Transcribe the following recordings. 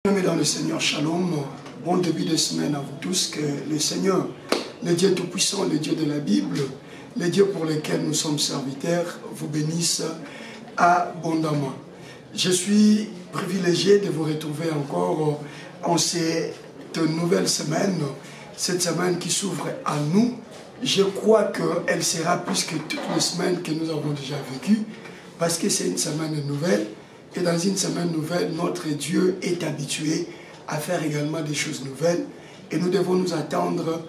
Amis dans le Seigneur, shalom, bon début de semaine à vous tous, que le Seigneur, le Dieu Tout-Puissant, le Dieu de la Bible, le Dieu pour lequel nous sommes serviteurs, vous bénisse abondamment. Je suis privilégié de vous retrouver encore en cette nouvelle semaine, cette semaine qui s'ouvre à nous. Je crois qu'elle sera plus que toutes les semaines que nous avons déjà vécues, parce que c'est une semaine nouvelle. Et dans une semaine nouvelle, notre Dieu est habitué à faire également des choses nouvelles. Et nous devons nous attendre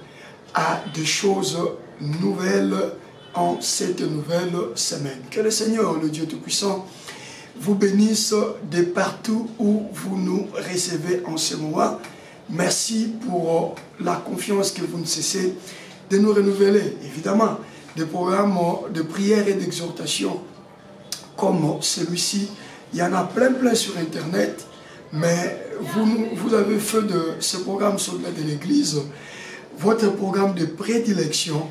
à des choses nouvelles en cette nouvelle semaine. Que le Seigneur, le Dieu Tout-Puissant, vous bénisse de partout où vous nous recevez en ce moment. Merci pour la confiance que vous ne cessez de nous renouveler. Évidemment, des programmes de prière et d'exhortation comme celui-ci, il y en a plein sur Internet, mais vous avez fait de ce programme Soldats de l'Église votre programme de prédilection.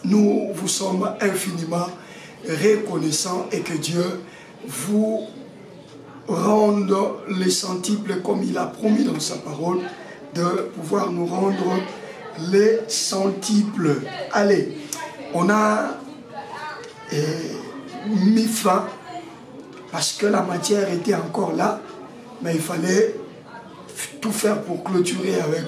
Nous vous sommes infiniment reconnaissants et que Dieu vous rende les centiples comme il a promis dans sa parole de pouvoir nous rendre les centiples. Allez, on a mis fin parce que la matière était encore là, mais il fallait tout faire pour clôturer avec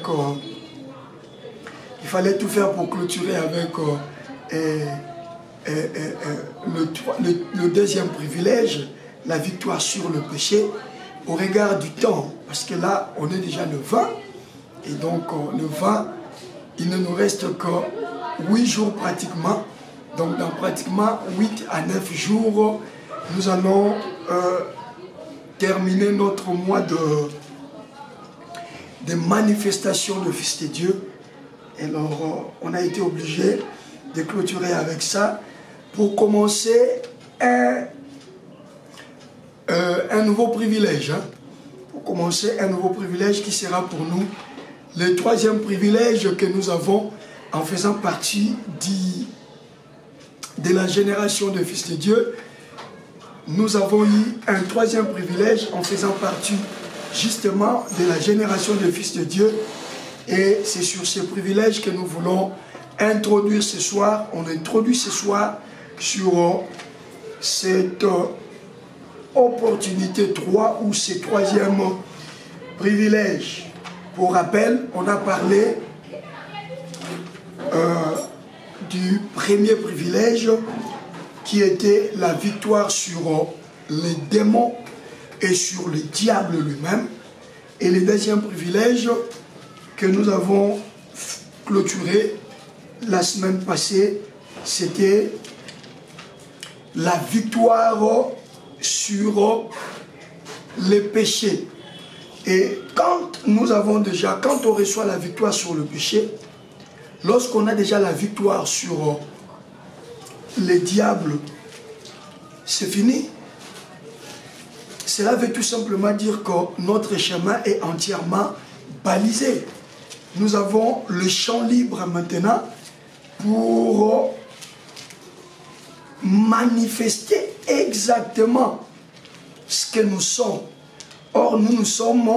le deuxième privilège, la victoire sur le péché, au regard du temps, parce que là on est déjà le 20, et donc le 20, il ne nous reste que 8 jours pratiquement. Donc dans pratiquement 8 à 9 jours, nous allons terminer notre mois de manifestation de Fils de Dieu. Et alors, on a été obligé de clôturer avec ça pour commencer un nouveau privilège. Hein. Pour commencer un nouveau privilège qui sera pour nous le troisième privilège que nous avons en faisant partie de la génération de Fils de Dieu. Nous avons eu un troisième privilège en faisant partie justement de la génération de Fils de Dieu. Et c'est sur ce privilège que nous voulons introduire ce soir. On introduit ce soir sur cette opportunité 3 ou ce troisième privilège. Pour rappel, on a parlé du premier privilège qui était la victoire sur les démons et sur le diable lui-même. Et le deuxième privilège que nous avons clôturé la semaine passée, c'était la victoire sur les péchés. Et quand on reçoit la victoire sur le péché, lorsqu'on a déjà la victoire sur les diables, c'est fini. Cela veut tout simplement dire que notre chemin est entièrement balisé. Nous avons le champ libre maintenant pour manifester exactement ce que nous sommes. Or, nous sommes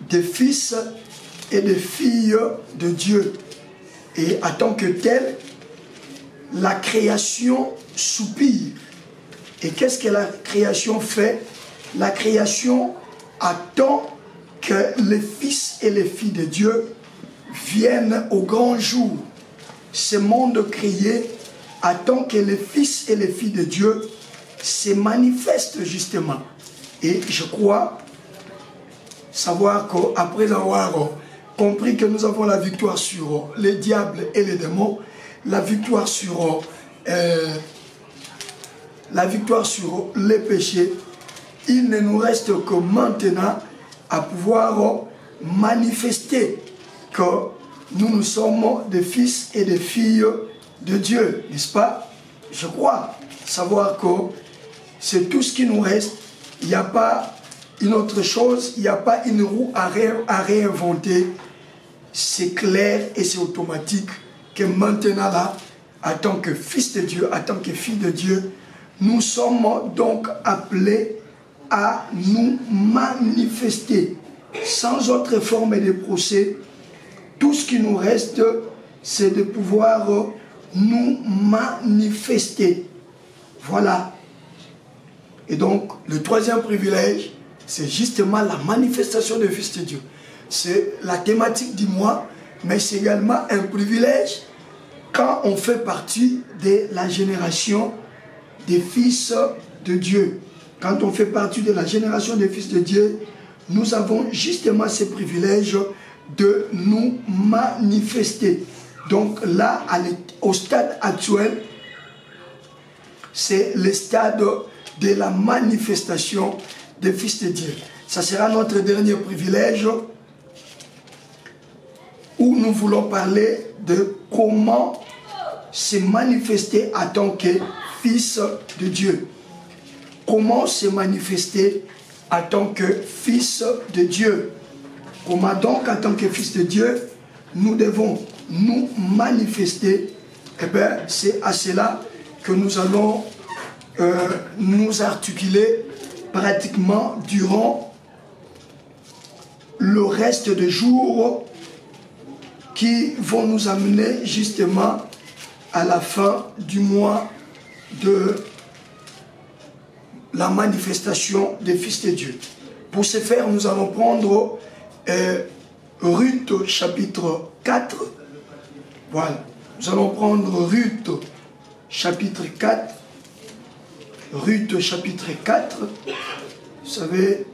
des fils et des filles de Dieu. Et en tant que tel, la création soupire. Et qu'est-ce que la création fait? La création attend que les fils et les filles de Dieu viennent au grand jour. Ce monde créé attend que les fils et les filles de Dieu se manifestent justement. Et je crois savoir qu'après avoir compris que nous avons la victoire sur les diables et les démons, la victoire sur les péchés, il ne nous reste que maintenant à pouvoir manifester que nous sommes des fils et des filles de Dieu, n'est-ce pas? Je crois savoir que c'est tout ce qui nous reste. Il n'y a pas une autre chose, il n'y a pas une roue à réinventer. C'est clair et c'est automatique que maintenant là, en tant que fils de Dieu, en tant que fille de Dieu, nous sommes donc appelés à nous manifester. Sans autre forme de procès, tout ce qui nous reste, c'est de pouvoir nous manifester. Voilà. Et donc, le troisième privilège, c'est justement la manifestation du Fils de Dieu. C'est la thématique du mois, mais c'est également un privilège quand on fait partie de la génération des fils de Dieu. Quand on fait partie de la génération des fils de Dieu, nous avons justement ce privilège de nous manifester. Donc là, au stade actuel, c'est le stade de la manifestation des fils de Dieu. Ça sera notre dernier privilège où nous voulons parler de comment se manifester en tant que fils de Dieu. Comment se manifester en tant que fils de Dieu. Comment donc en tant que fils de Dieu, nous devons nous manifester. Eh bien, c'est à cela que nous allons nous articuler pratiquement durant le reste des jours qui vont nous amener justement à la fin du mois de la manifestation des fils de Dieu. Pour ce faire, nous allons prendre Ruth chapitre 4. Voilà. Nous allons prendre Ruth chapitre 4. Ruth chapitre 4. Vous savez,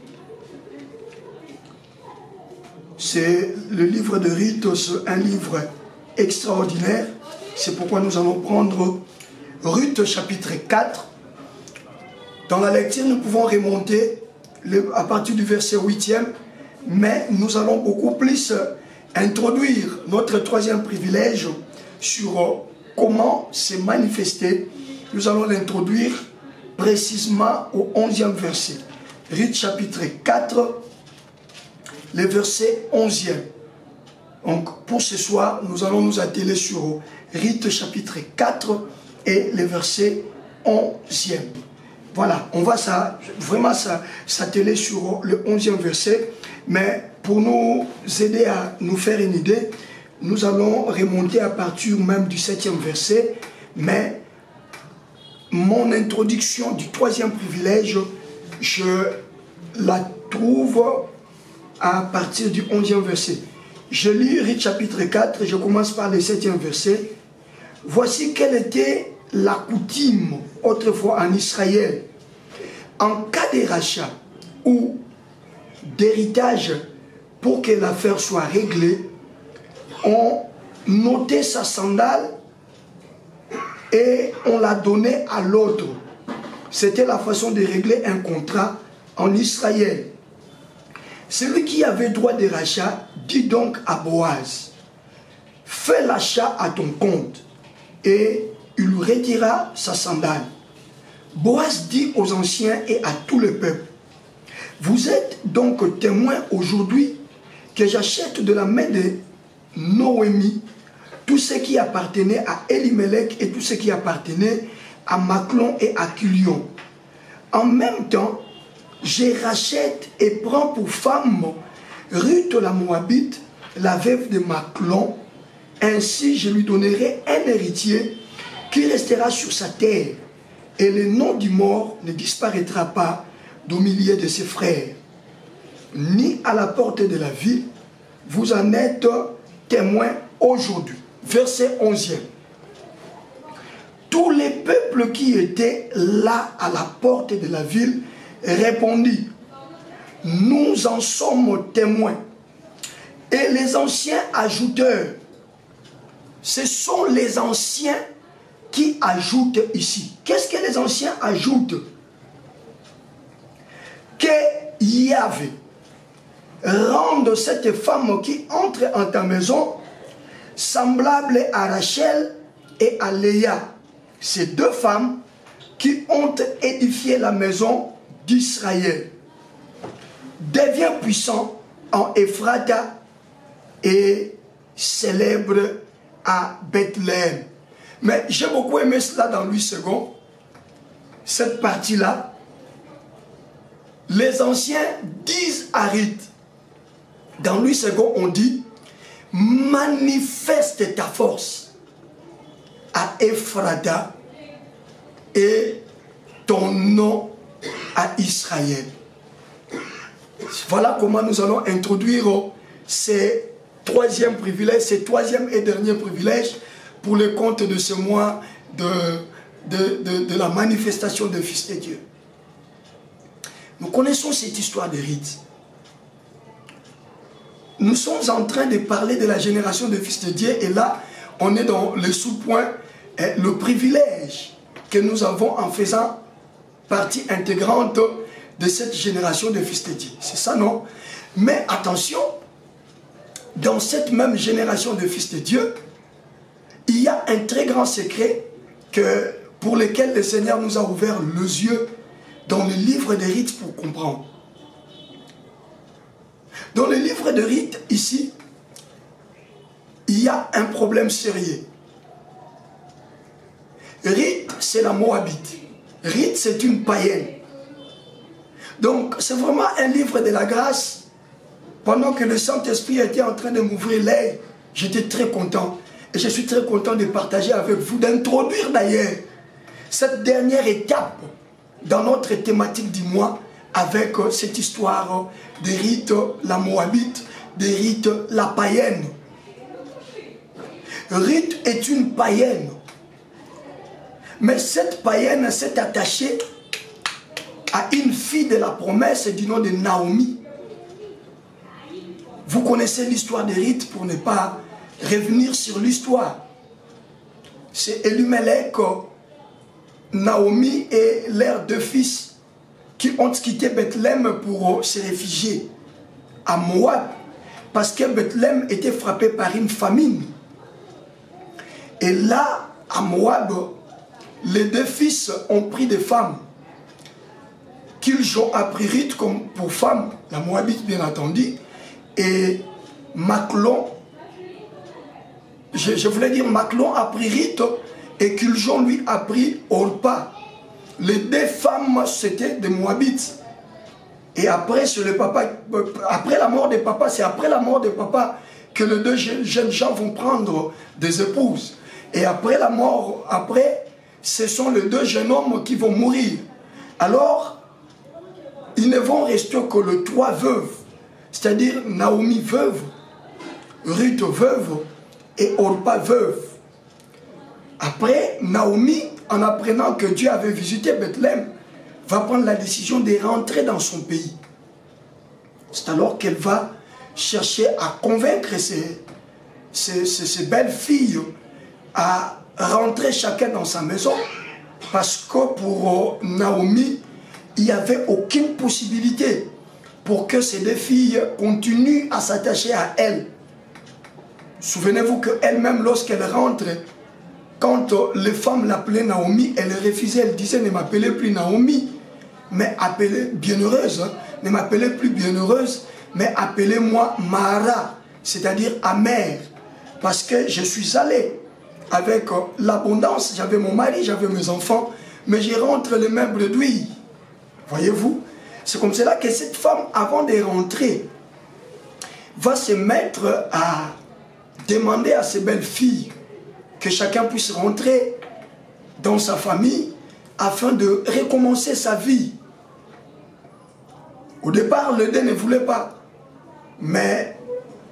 c'est le livre de Ruth, c'est un livre extraordinaire. C'est pourquoi nous allons prendre Ruth chapitre 4. Dans la lecture, nous pouvons remonter à partir du verset 8e, mais nous allons beaucoup plus introduire notre troisième privilège sur comment se manifester. Nous allons l'introduire précisément au 11e verset. Ruth chapitre 4, le verset 11e. Donc pour ce soir, nous allons nous atteler sur Ruth chapitre 4 et le verset 11e. Voilà, on va vraiment s'atteler sur le 11e verset, mais pour nous aider à nous faire une idée, nous allons remonter à partir même du 7e verset, mais mon introduction du troisième privilège, je la trouve à partir du 11e verset. Je lis Ruth chapitre 4, je commence par le 7e verset. Voici quelle était la coutume autrefois en Israël. En cas de rachat ou d'héritage, pour que l'affaire soit réglée, on notait sa sandale et on la donnait à l'autre. C'était la façon de régler un contrat en Israël. Celui qui avait droit de rachat dit donc à Boaz, fais l'achat à ton compte, et il lui retira sa sandale. Boaz dit aux anciens et à tout le peuple, vous êtes donc témoins aujourd'hui que j'achète de la main de Noémie tout ce qui appartenait à Elimelech et tout ce qui appartenait à Maclon et à Kilion. En même temps, je rachète et prends pour femme Ruth la Moabite, la veuve de Maclon. Ainsi, je lui donnerai un héritier qui restera sur sa terre, et le nom du mort ne disparaîtra pas du milieu de ses frères. Ni à la porte de la ville, vous en êtes témoins aujourd'hui. Verset 11e. Tous les peuples qui étaient là à la porte de la ville répondirent, nous en sommes témoins. Et les anciens ajoutèrent, ce sont les anciens qui ajoutent ici. Qu'est-ce que les anciens ajoutent? Que Yahvé rende cette femme qui entre en ta maison semblable à Rachel et à Léa, ces deux femmes qui ont édifié la maison d'Israël. Deviens puissant en Ephrata et célèbre à Bethléem. Mais j'ai beaucoup aimé cela dans Louis II, cette partie-là. les anciens disent à Ruth, dans Louis II, on dit, manifeste ta force à Ephrata et ton nom à Israël. Voilà comment nous allons introduire ces troisième privilège, ces troisième et dernier privilège pour le compte de ce mois de la manifestation des fils de Dieu. Nous connaissons cette histoire de Ruth. Nous sommes en train de parler de la génération des fils de Dieu et là, on est dans le sous-point, le privilège que nous avons en faisant partie intégrante de cette génération de fils de Dieu. C'est ça, non? Mais attention, dans cette même génération de fils de Dieu, il y a un très grand secret pour lequel le Seigneur nous a ouvert les yeux dans le livre de Ruth pour comprendre. Dans le livre de Ruth, ici, il y a un problème sérieux. Ruth, c'est la Moabite. Ruth, c'est une païenne. Donc, c'est vraiment un livre de la grâce. Pendant que le Saint-Esprit était en train de m'ouvrir l'œil, j'étais très content. Et je suis très content de partager avec vous, d'introduire d'ailleurs cette dernière étape dans notre thématique du mois avec cette histoire de Ruth, la Moabite, de Ruth, la païenne. Ruth est une païenne. Mais cette païenne s'est attachée à une fille de la promesse du nom de Naomi. Vous connaissez l'histoire de Ruth pour ne pas revenir sur l'histoire. C'est Elimelech, Naomi et leurs deux fils qui ont quitté Bethléem pour se réfugier à Moab parce que Bethléem était frappé par une famine. Et là, à Moab, les deux fils ont pris des femmes qu'ils ont appris Ruth comme pour femme, la Moabite bien entendu, et Maclon, je voulais dire Maclon a pris Ruth et qu'ils ont lui appris Orpa. Les deux femmes c'était des Moabites. Et après, après la mort de papa, c'est après la mort de papa que les deux jeunes gens vont prendre des épouses. Et après la mort, ce sont les deux jeunes hommes qui vont mourir. Alors, ils ne vont rester que les trois veuves. C'est-à-dire Naomi veuve, Ruth veuve et Orpa veuve. Après, Naomi, en apprenant que Dieu avait visité Bethléem, va prendre la décision de rentrer dans son pays. C'est alors qu'elle va chercher à convaincre ces belles filles à rentrer chacun dans sa maison, parce que pour Naomi, il n'y avait aucune possibilité pour que ces deux filles continuent à s'attacher à elle. Souvenez-vous qu'elle-même, lorsqu'elle rentre, quand les femmes l'appelaient Naomi, elle refusait, elle disait, ne m'appelez plus Naomi, mais appelez bienheureuse, hein, ne m'appelez plus bienheureuse, mais appelez-moi Mara, c'est-à-dire amère, parce que je suis allée avec l'abondance, j'avais mon mari, j'avais mes enfants, mais je rentre les meubles d'huile. Voyez-vous, c'est comme cela que cette femme, avant de rentrer, va se mettre à demander à ses belles filles que chacun puisse rentrer dans sa famille afin de recommencer sa vie. Au départ, les deux ne voulaient pas, mais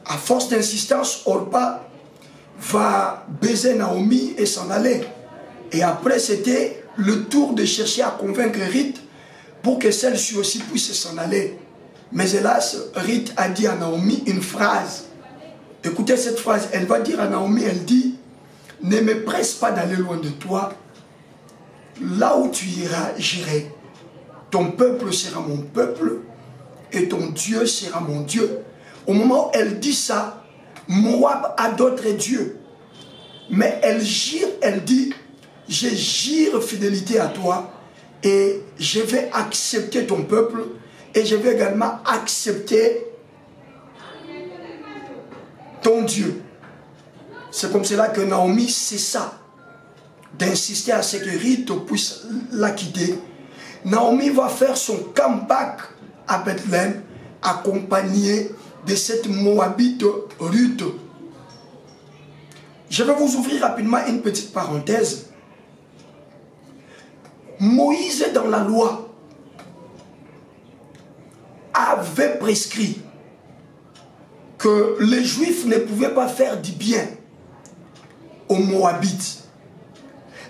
à force d'insistance, Orpa va baiser Naomi et s'en aller. Et après, c'était le tour de chercher à convaincre Ruth pour que celle-ci aussi puisse s'en aller. Mais hélas, Ruth a dit à Naomi une phrase. Écoutez cette phrase, elle va dire à Naomi, elle dit, ne me presse pas d'aller loin de toi. Là où tu iras, j'irai. Ton peuple sera mon peuple et ton Dieu sera mon Dieu. Au moment où elle dit ça, Moab a d'autres dieux. Mais elle jure, elle dit, je jure fidélité à toi et je vais accepter ton peuple et je vais également accepter ton Dieu. C'est comme cela que Naomi cessa d'insister à ce que Ruth puisse la quitter. Naomi va faire son comeback à Bethléem, accompagné de cette Moabite Ruth. Je vais vous ouvrir rapidement une petite parenthèse. Moïse, dans la loi, avait prescrit que les Juifs ne pouvaient pas faire du bien aux Moabites.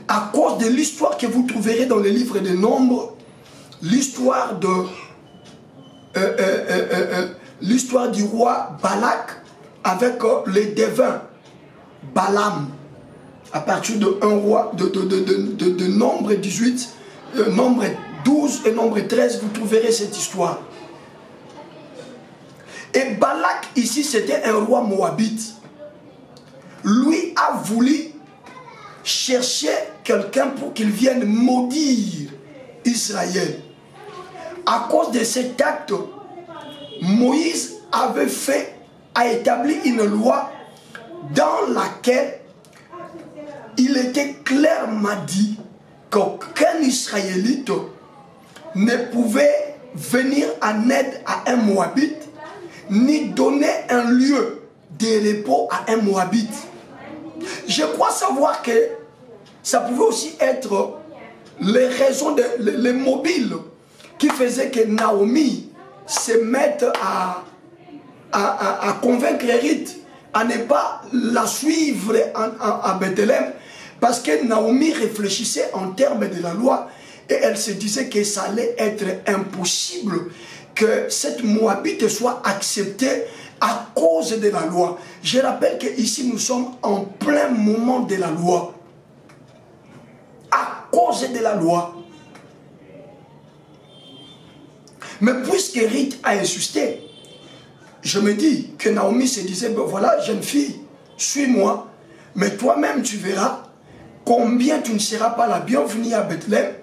À cause de l'histoire que vous trouverez dans le livre des Nombres, l'histoire l'histoire du roi Balak avec les devins Balaam. À partir de un roi de Nombre 18, Nombre 12 et Nombre 13, vous trouverez cette histoire. Et Balak ici, c'était un roi moabite. Lui a voulu chercher quelqu'un pour qu'il vienne maudire Israël. À cause de cet acte, Moïse a établi une loi dans laquelle il était clairement dit qu'aucun Israélite ne pouvait venir en aide à un Moabite, ni donner un lieu de repos à un Moabite. Je crois savoir que ça pouvait aussi être les raisons, les mobiles qui faisaient que Naomi se mette à convaincre Ruth à ne pas la suivre à Bethléem, parce que Naomi réfléchissait en termes de la loi et elle se disait que ça allait être impossible que cette Moabite soit acceptée à cause de la loi. Je rappelle qu'ici nous sommes en plein moment de la loi. À cause de la loi. Mais puisque Ruth a insisté, je me dis que Naomi se disait, ben voilà, jeune fille, suis-moi, mais toi-même tu verras combien tu ne seras pas la bienvenue à Bethléem,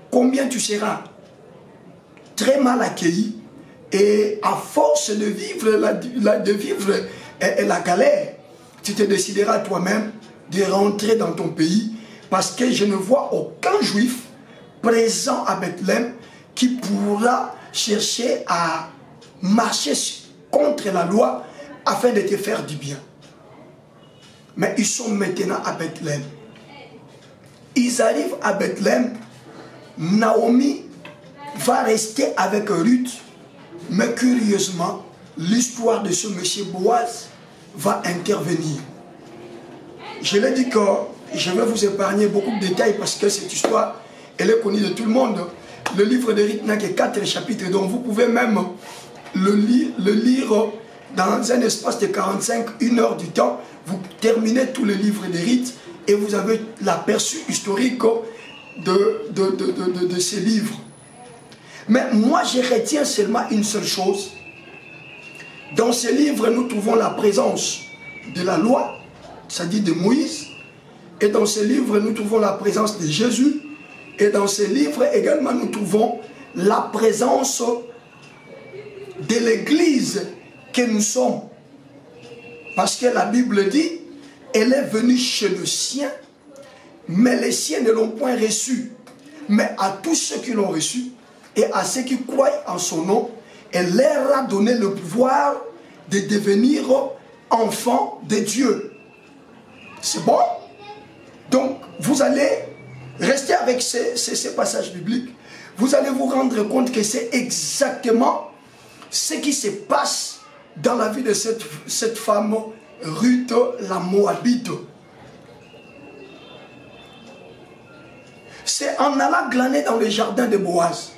combien tu seras très mal accueilli, et à force de vivre la galère, tu te décideras toi-même de rentrer dans ton pays, parce que je ne vois aucun juif présent à Bethléem qui pourra chercher à marcher contre la loi afin de te faire du bien. Mais ils sont maintenant à Bethléem. Ils arrivent à Bethléem. Naomi va rester avec Ruth. Mais curieusement, l'histoire de ce monsieur Boaz va intervenir. Je l'ai dit que je vais vous épargner beaucoup de détails parce que cette histoire, elle est connue de tout le monde. Le livre de Ruth n'a que 4 chapitres, donc vous pouvez même le lire dans un espace de 45-1 heure du temps. Vous terminez tout le livre de Ruth et vous avez l'aperçu historique de ces livres. Mais moi, je retiens seulement une seule chose. Dans ces livres, nous trouvons la présence de la loi, c'est-à-dire de Moïse. Et dans ces livres, nous trouvons la présence de Jésus. Et dans ces livres également, nous trouvons la présence de l'Église que nous sommes. Parce que la Bible dit, elle est venue chez le sien, mais les siens ne l'ont point reçue. Mais à tous ceux qui l'ont reçue, et à ceux qui croient en son nom, elle leur a donné le pouvoir de devenir enfants de Dieu. C'est bon? Donc, vous allez rester avec ces passages bibliques. Vous allez vous rendre compte que c'est exactement ce qui se passe dans la vie de cette femme, Ruth la Moabite. C'est en allant glaner dans le jardin de Boaz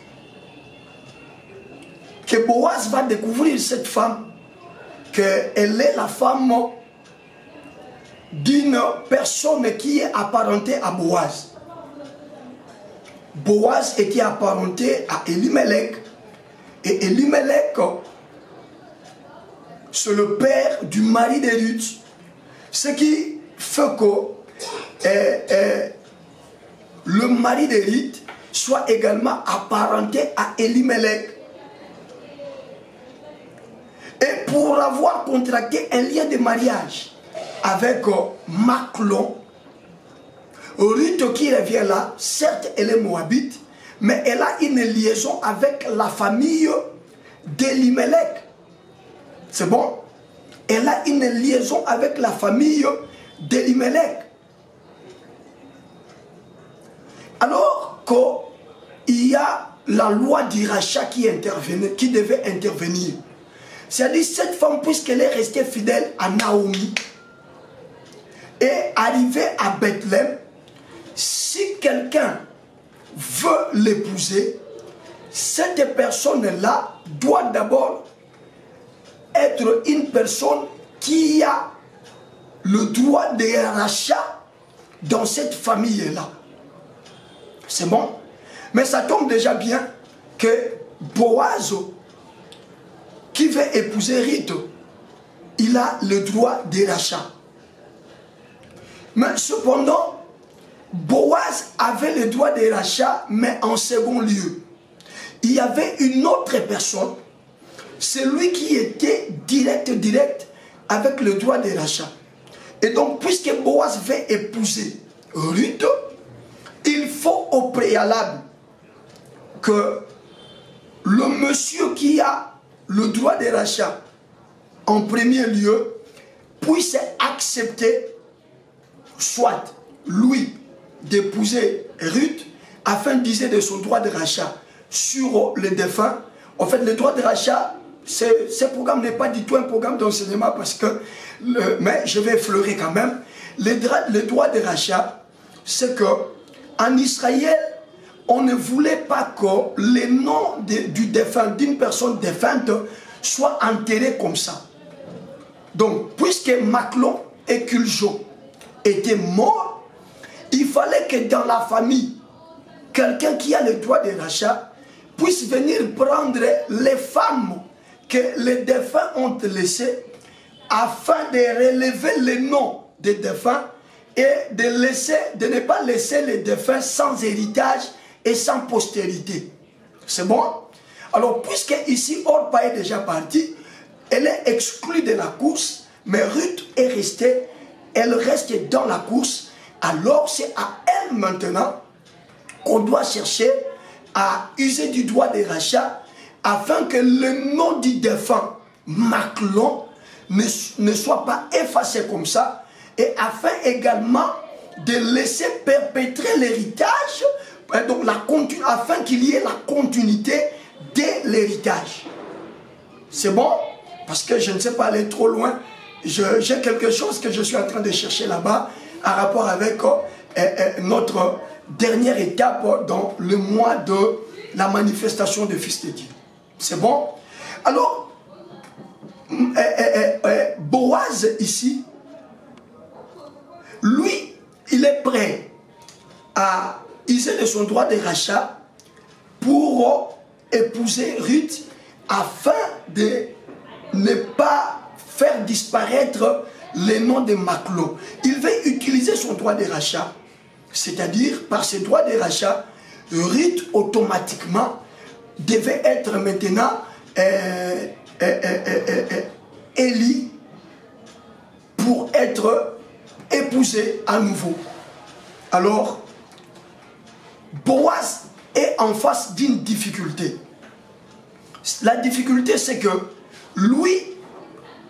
que Boaz va découvrir cette femme, qu'elle est la femme d'une personne qui est apparentée à Boaz. Boaz était apparenté à Elimelech, et Elimelech, c'est le père du mari de Ruth, ce qui fait que le mari de Ruth soit également apparenté à Elimelech. Et pour avoir contracté un lien de mariage avec Machlon, Ruth qui revient là, certes elle est moabite, mais elle a une liaison avec la famille d'Elimelech. C'est bon? Elle a une liaison avec la famille d'Elimelech. Alors qu'il y a la loi du rachat qui devait intervenir. C'est-à-dire cette femme, puisqu'elle est restée fidèle à Naomi, et arrivée à Bethléem, si quelqu'un veut l'épouser, cette personne-là doit d'abord être une personne qui a le droit de rachat dans cette famille-là. C'est bon? Mais ça tombe déjà bien que Boaz, qui veut épouser Ruth, il a le droit de rachat. Mais cependant, Boaz avait le droit de rachat, mais en second lieu. Il y avait une autre personne, celui qui était direct avec le droit de rachat. Et donc, puisque Boaz veut épouser Ruth, il faut au préalable que le monsieur qui a le droit de rachat en premier lieu puisse accepter soit lui d'épouser Ruth afin d'user de son droit de rachat sur le défunt. En fait, le droit de rachat, ce programme n'est pas du tout un programme d'enseignement parce que, mais je vais effleurer quand même. Le droit de rachat, c'est que en Israël, on ne voulait pas que le nom du défunt, d'une personne défunte, soit enterré comme ça. Donc, puisque Maclon et Culjo étaient morts, il fallait que dans la famille, quelqu'un qui a le droit de rachat puisse venir prendre les femmes que les défunts ont laissées afin de relever le nom des défunts et de ne pas laisser les défunts sans héritage et sans postérité. C'est bon? Alors, puisque ici, Orpa est déjà partie, elle est exclue de la course, mais Ruth est restée, elle reste dans la course, alors c'est à elle maintenant qu'on doit chercher à user du droit de rachat afin que le nom du défunt, Maclon, ne soit pas effacé comme ça, et afin également de laisser perpétrer l'héritage, donc afin qu'il y ait la continuité de l'héritage. C'est bon? Parce que je ne sais pas aller trop loin. J'ai quelque chose que je suis en train de chercher là-bas en rapport avec notre dernière étape dans le mois de la manifestation du Fils de Dieu. C'est bon? Alors, Boaz ici, lui, il est prêt à user de son droit de rachat pour épouser Ruth afin de ne pas faire disparaître les noms de Maclon. Il veut utiliser son droit de rachat, c'est-à-dire par ce droit de rachat, Ruth automatiquement devait être maintenant élie pour être épousée à nouveau. Alors, Boaz est en face d'une difficulté. La difficulté, c'est que lui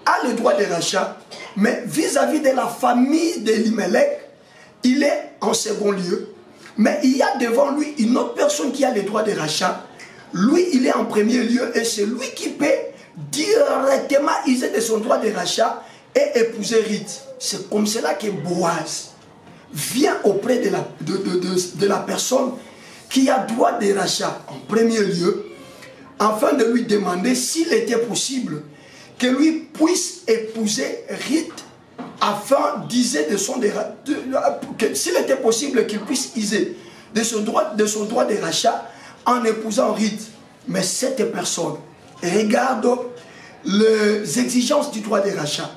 a le droit de rachat, mais vis-à-vis de la famille d'Elimelech, il est en second lieu. Mais il y a devant lui une autre personne qui a le droit de rachat. Lui, il est en premier lieu et c'est lui qui peut directement user de son droit de rachat et épouser Ruth. C'est comme cela que Boaz vient auprès de la personne qui a droit de rachat en premier lieu, afin de lui demander s'il était possible que lui puisse épouser Ruth, afin d'user de son s'il était possible qu'il puisse user de son droit de rachat en épousant Ruth. Mais cette personne regarde les exigences du droit de rachat.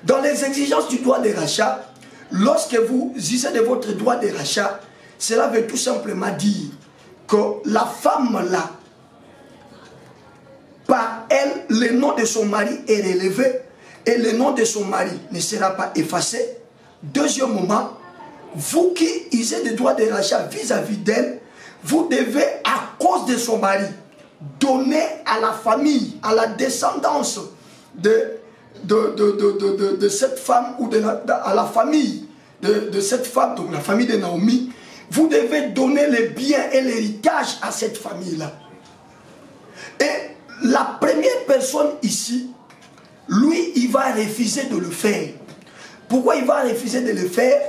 Dans les exigences du droit de rachat, lorsque vous usez de votre droit de rachat, cela veut tout simplement dire que la femme là, par elle, le nom de son mari est relevé et le nom de son mari ne sera pas effacé. Deuxièmement, vous qui usez des droits de rachat vis-à-vis d'elle, vous devez, à cause de son mari, donner à la famille, à la descendance de cette femme ou à la famille de cette femme, donc la famille de Naomi, vous devez donner les biens et l'héritage à cette famille-là. Et la première personne ici, lui, il va refuser de le faire. Pourquoi il va refuser de le faire?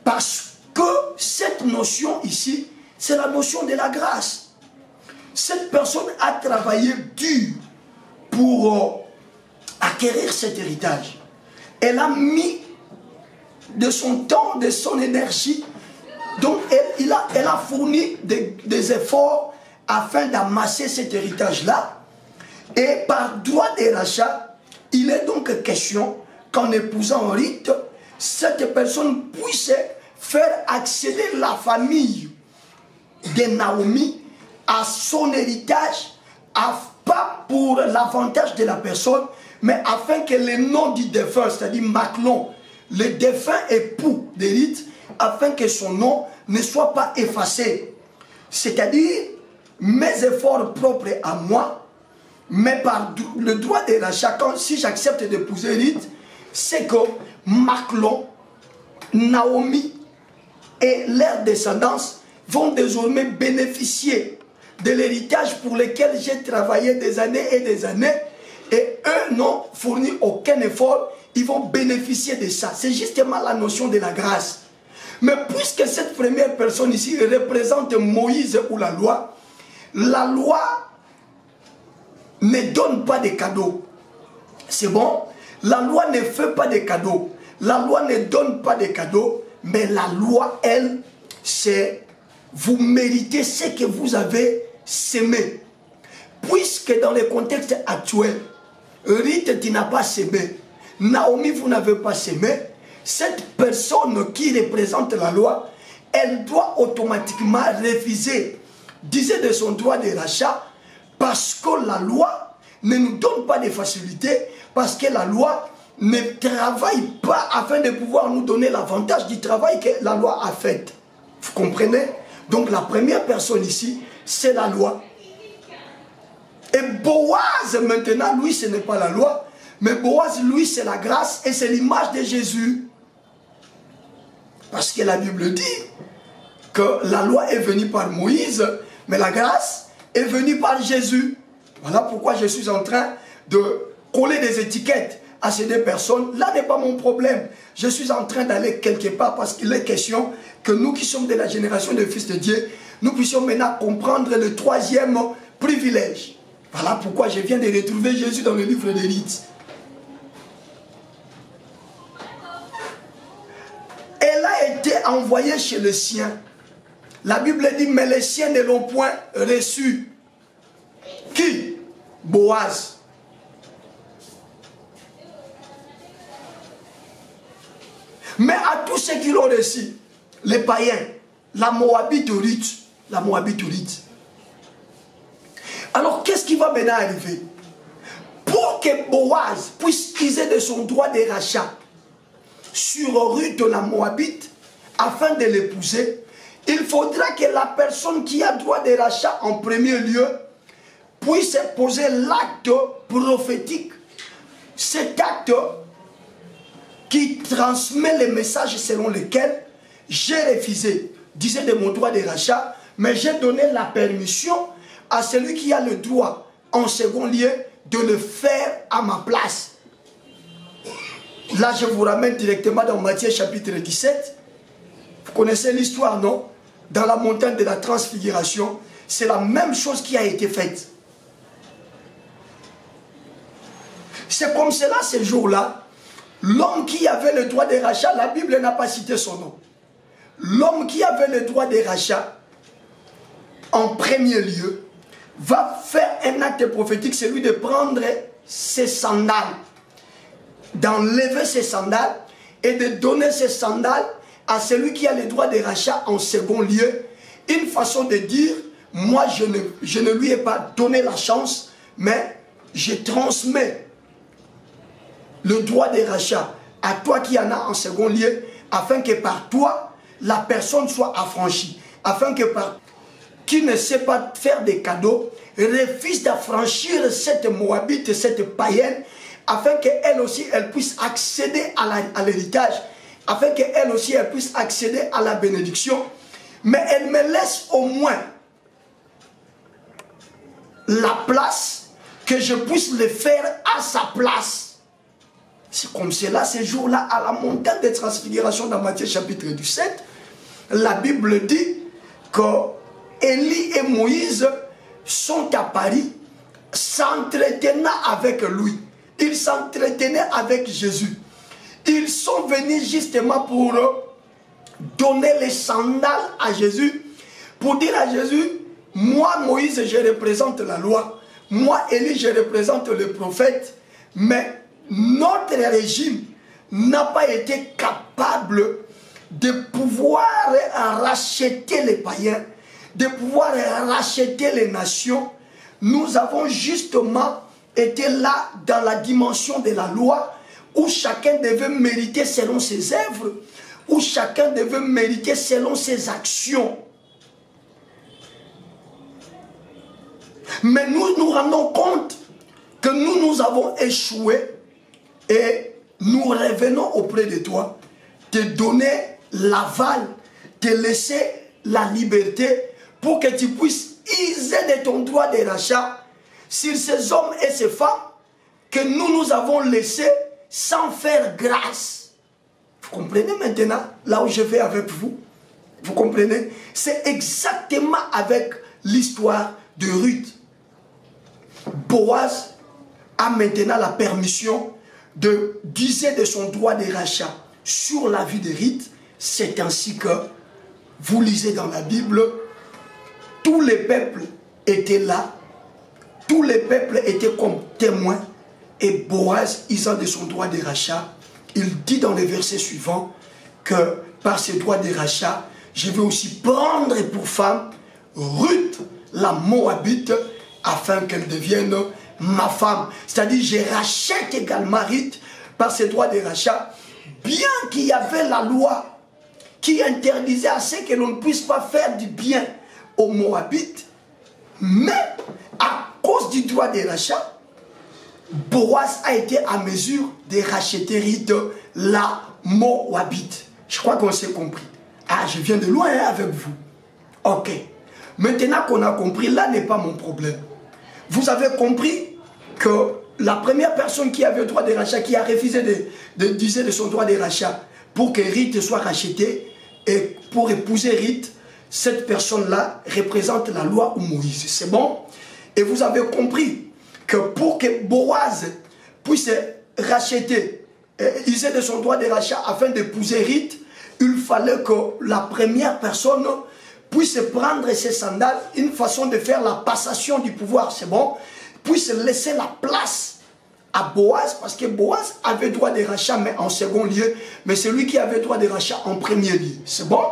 Parce que cette notion ici, c'est la notion de la grâce. Cette personne a travaillé dur pour acquérir cet héritage. Elle a mis de son temps, de son énergie. Donc elle a fourni des efforts afin d'amasser cet héritage-là. Et par droit de rachat, il est donc question qu'en épousant Ruth, cette personne puisse faire accéder la famille de Naomi à son héritage, pas pour l'avantage de la personne, mais afin que le nom du défunt, c'est-à-dire Machlon, le défunt époux de Ruth, afin que son nom ne soit pas effacé. C'est-à-dire, mes efforts propres à moi, mais par le droit de rachat, si j'accepte d'épouser Ruth, c'est que Machlon, Naomi et leurs descendance vont désormais bénéficier de l'héritage pour lequel j'ai travaillé des années et des années, et eux n'ont fourni aucun effort, ils vont bénéficier de ça. C'est justement la notion de la grâce. Mais puisque cette première personne ici représente Moïse ou la loi ne donne pas de cadeaux. C'est bon? La loi ne fait pas de cadeaux. La loi ne donne pas de cadeaux, mais la loi, elle, c'est vous méritez ce que vous avez sémé. Puisque dans le contexte actuel, Ruth, tu n'as pas sémé. Naomi, vous n'avez pas sémé. Cette personne qui représente la loi, elle doit automatiquement refuser, disait de son droit de rachat, parce que la loi ne nous donne pas de facilité, parce que la loi ne travaille pas afin de pouvoir nous donner l'avantage du travail que la loi a fait. Vous comprenez? Donc la première personne ici, c'est la loi. Et Boaz, maintenant, lui, ce n'est pas la loi, mais Boaz, lui, c'est la grâce et c'est l'image de Jésus. Parce que la Bible dit que la loi est venue par Moïse, mais la grâce est venue par Jésus. Voilà pourquoi je suis en train de coller des étiquettes à ces deux personnes. Là n'est pas mon problème. Je suis en train d'aller quelque part parce qu'il est question que nous qui sommes de la génération des fils de Dieu, nous puissions maintenant comprendre le troisième privilège. Voilà pourquoi je viens de retrouver Jésus dans le livre de Ruth. Elle a été envoyée chez le sien. La Bible dit, mais les siens ne l'ont point reçu. Qui? Boaz. Mais à tous ceux qui l'ont reçu, les païens, la Moabite Ruth, la Moabite Ruth. Alors qu'est-ce qui va maintenant arriver? Pour que Boaz puisse user de son droit de rachat sur Ruth la Moabite, afin de l'épouser, il faudra que la personne qui a droit de rachat en premier lieu puisse poser l'acte prophétique. Cet acte qui transmet le message selon lequel j'ai refusé, disait de mon droit de rachat, mais j'ai donné la permission à celui qui a le droit, en second lieu, de le faire à ma place. Là, je vous ramène directement dans Matthieu chapitre 17. Vous connaissez l'histoire, non? Dans la montagne de la transfiguration, c'est la même chose qui a été faite. C'est comme cela, ce jour-là, l'homme qui avait le droit de rachat, la Bible n'a pas cité son nom. L'homme qui avait le droit de rachat, en premier lieu, va faire un acte prophétique, celui de prendre ses sandales, d'enlever ses sandales et de donner ses sandales à celui qui a le droit de rachat en second lieu. Une façon de dire, moi je ne lui ai pas donné la chance, mais je transmets le droit de rachat à toi qui en as en second lieu, afin que par toi, la personne soit affranchie. Afin que par qui ne sait pas faire des cadeaux, refuse d'affranchir cette Moabite, cette païenne, afin qu'elle aussi, elle puisse accéder à l'héritage, afin qu'elle aussi, elle puisse accéder à la bénédiction. Mais elle me laisse au moins la place que je puisse le faire à sa place. C'est comme cela, ces jours-là, à la montagne de transfiguration dans Matthieu chapitre 17, la Bible dit que Élie et Moïse sont apparus s'entretenant avec lui. Ils s'entretenaient avec Jésus. Ils sont venus justement pour donner les sandales à Jésus, pour dire à Jésus, moi Moïse je représente la loi, moi Élie je représente le prophète, mais notre régime n'a pas été capable de pouvoir racheter les païens, de pouvoir racheter les nations. Nous avons justement été là dans la dimension de la loi, où chacun devait mériter selon ses œuvres, où chacun devait mériter selon ses actions. Mais nous nous rendons compte que nous avons échoué et nous revenons auprès de toi, te donner l'aval, te laisser la liberté pour que tu puisses user de ton droit de rachat sur ces hommes et ces femmes que nous avons laissés sans faire grâce. Vous comprenez maintenant là où je vais avec vous? Vous comprenez? C'est exactement avec l'histoire de Ruth. Boaz a maintenant la permission d'user de son droit de rachat sur la vie de Ruth. C'est ainsi que, vous lisez dans la Bible, tous les peuples étaient là, tous les peuples étaient comme témoins, et Boaz, usant de son droit de rachat, il dit dans le verset suivant que par ce droit de rachat, je vais aussi prendre pour femme Ruth, la Moabite, afin qu'elle devienne ma femme. C'est-à-dire, je rachète également Ruth par ce droit de rachat, bien qu'il y avait la loi qui interdisait à ce que l'on ne puisse pas faire du bien aux Moabites, mais à cause du droit de rachat, Boaz a été à mesure de racheter Ruth, la Moabite. Je crois qu'on s'est compris. Ah, je viens de loin avec vous. Ok. Maintenant qu'on a compris, là n'est pas mon problème. Vous avez compris que la première personne qui avait le droit de rachat, qui a refusé d'user de son droit de rachat pour que Ruth soit rachetée et pour épouser Ruth, cette personne-là représente la loi ou Moïse. C'est bon? Et vous avez compris que pour que Boaz puisse racheter, user de son droit de rachat afin d'épouser Ruth, il fallait que la première personne puisse prendre ses sandales, une façon de faire la passation du pouvoir, c'est bon, puisse laisser la place à Boaz, parce que Boaz avait droit de rachat, mais en second lieu, mais c'est lui qui avait droit de rachat en premier lieu, c'est bon?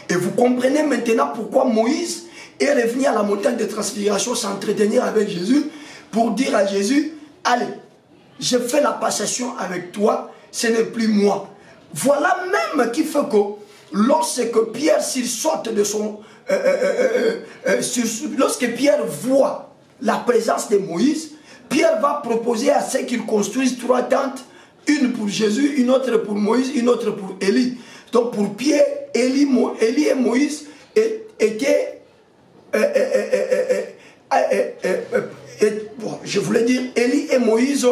Et vous comprenez maintenant pourquoi Moïse est revenu à la montagne de transfiguration s'entretenir avec Jésus, pour dire à Jésus, allez, je fais la passation avec toi, ce n'est plus moi. Voilà même qui fait que lorsque Pierre s'il saute de son... lorsque Pierre voit la présence de Moïse, Pierre va proposer à ce qu'il construise 3 tentes, une pour Jésus, une autre pour Moïse, une autre pour Élie. Donc pour Pierre, Élie et Moïse étaient... bon, je voulais dire Élie et Moïse,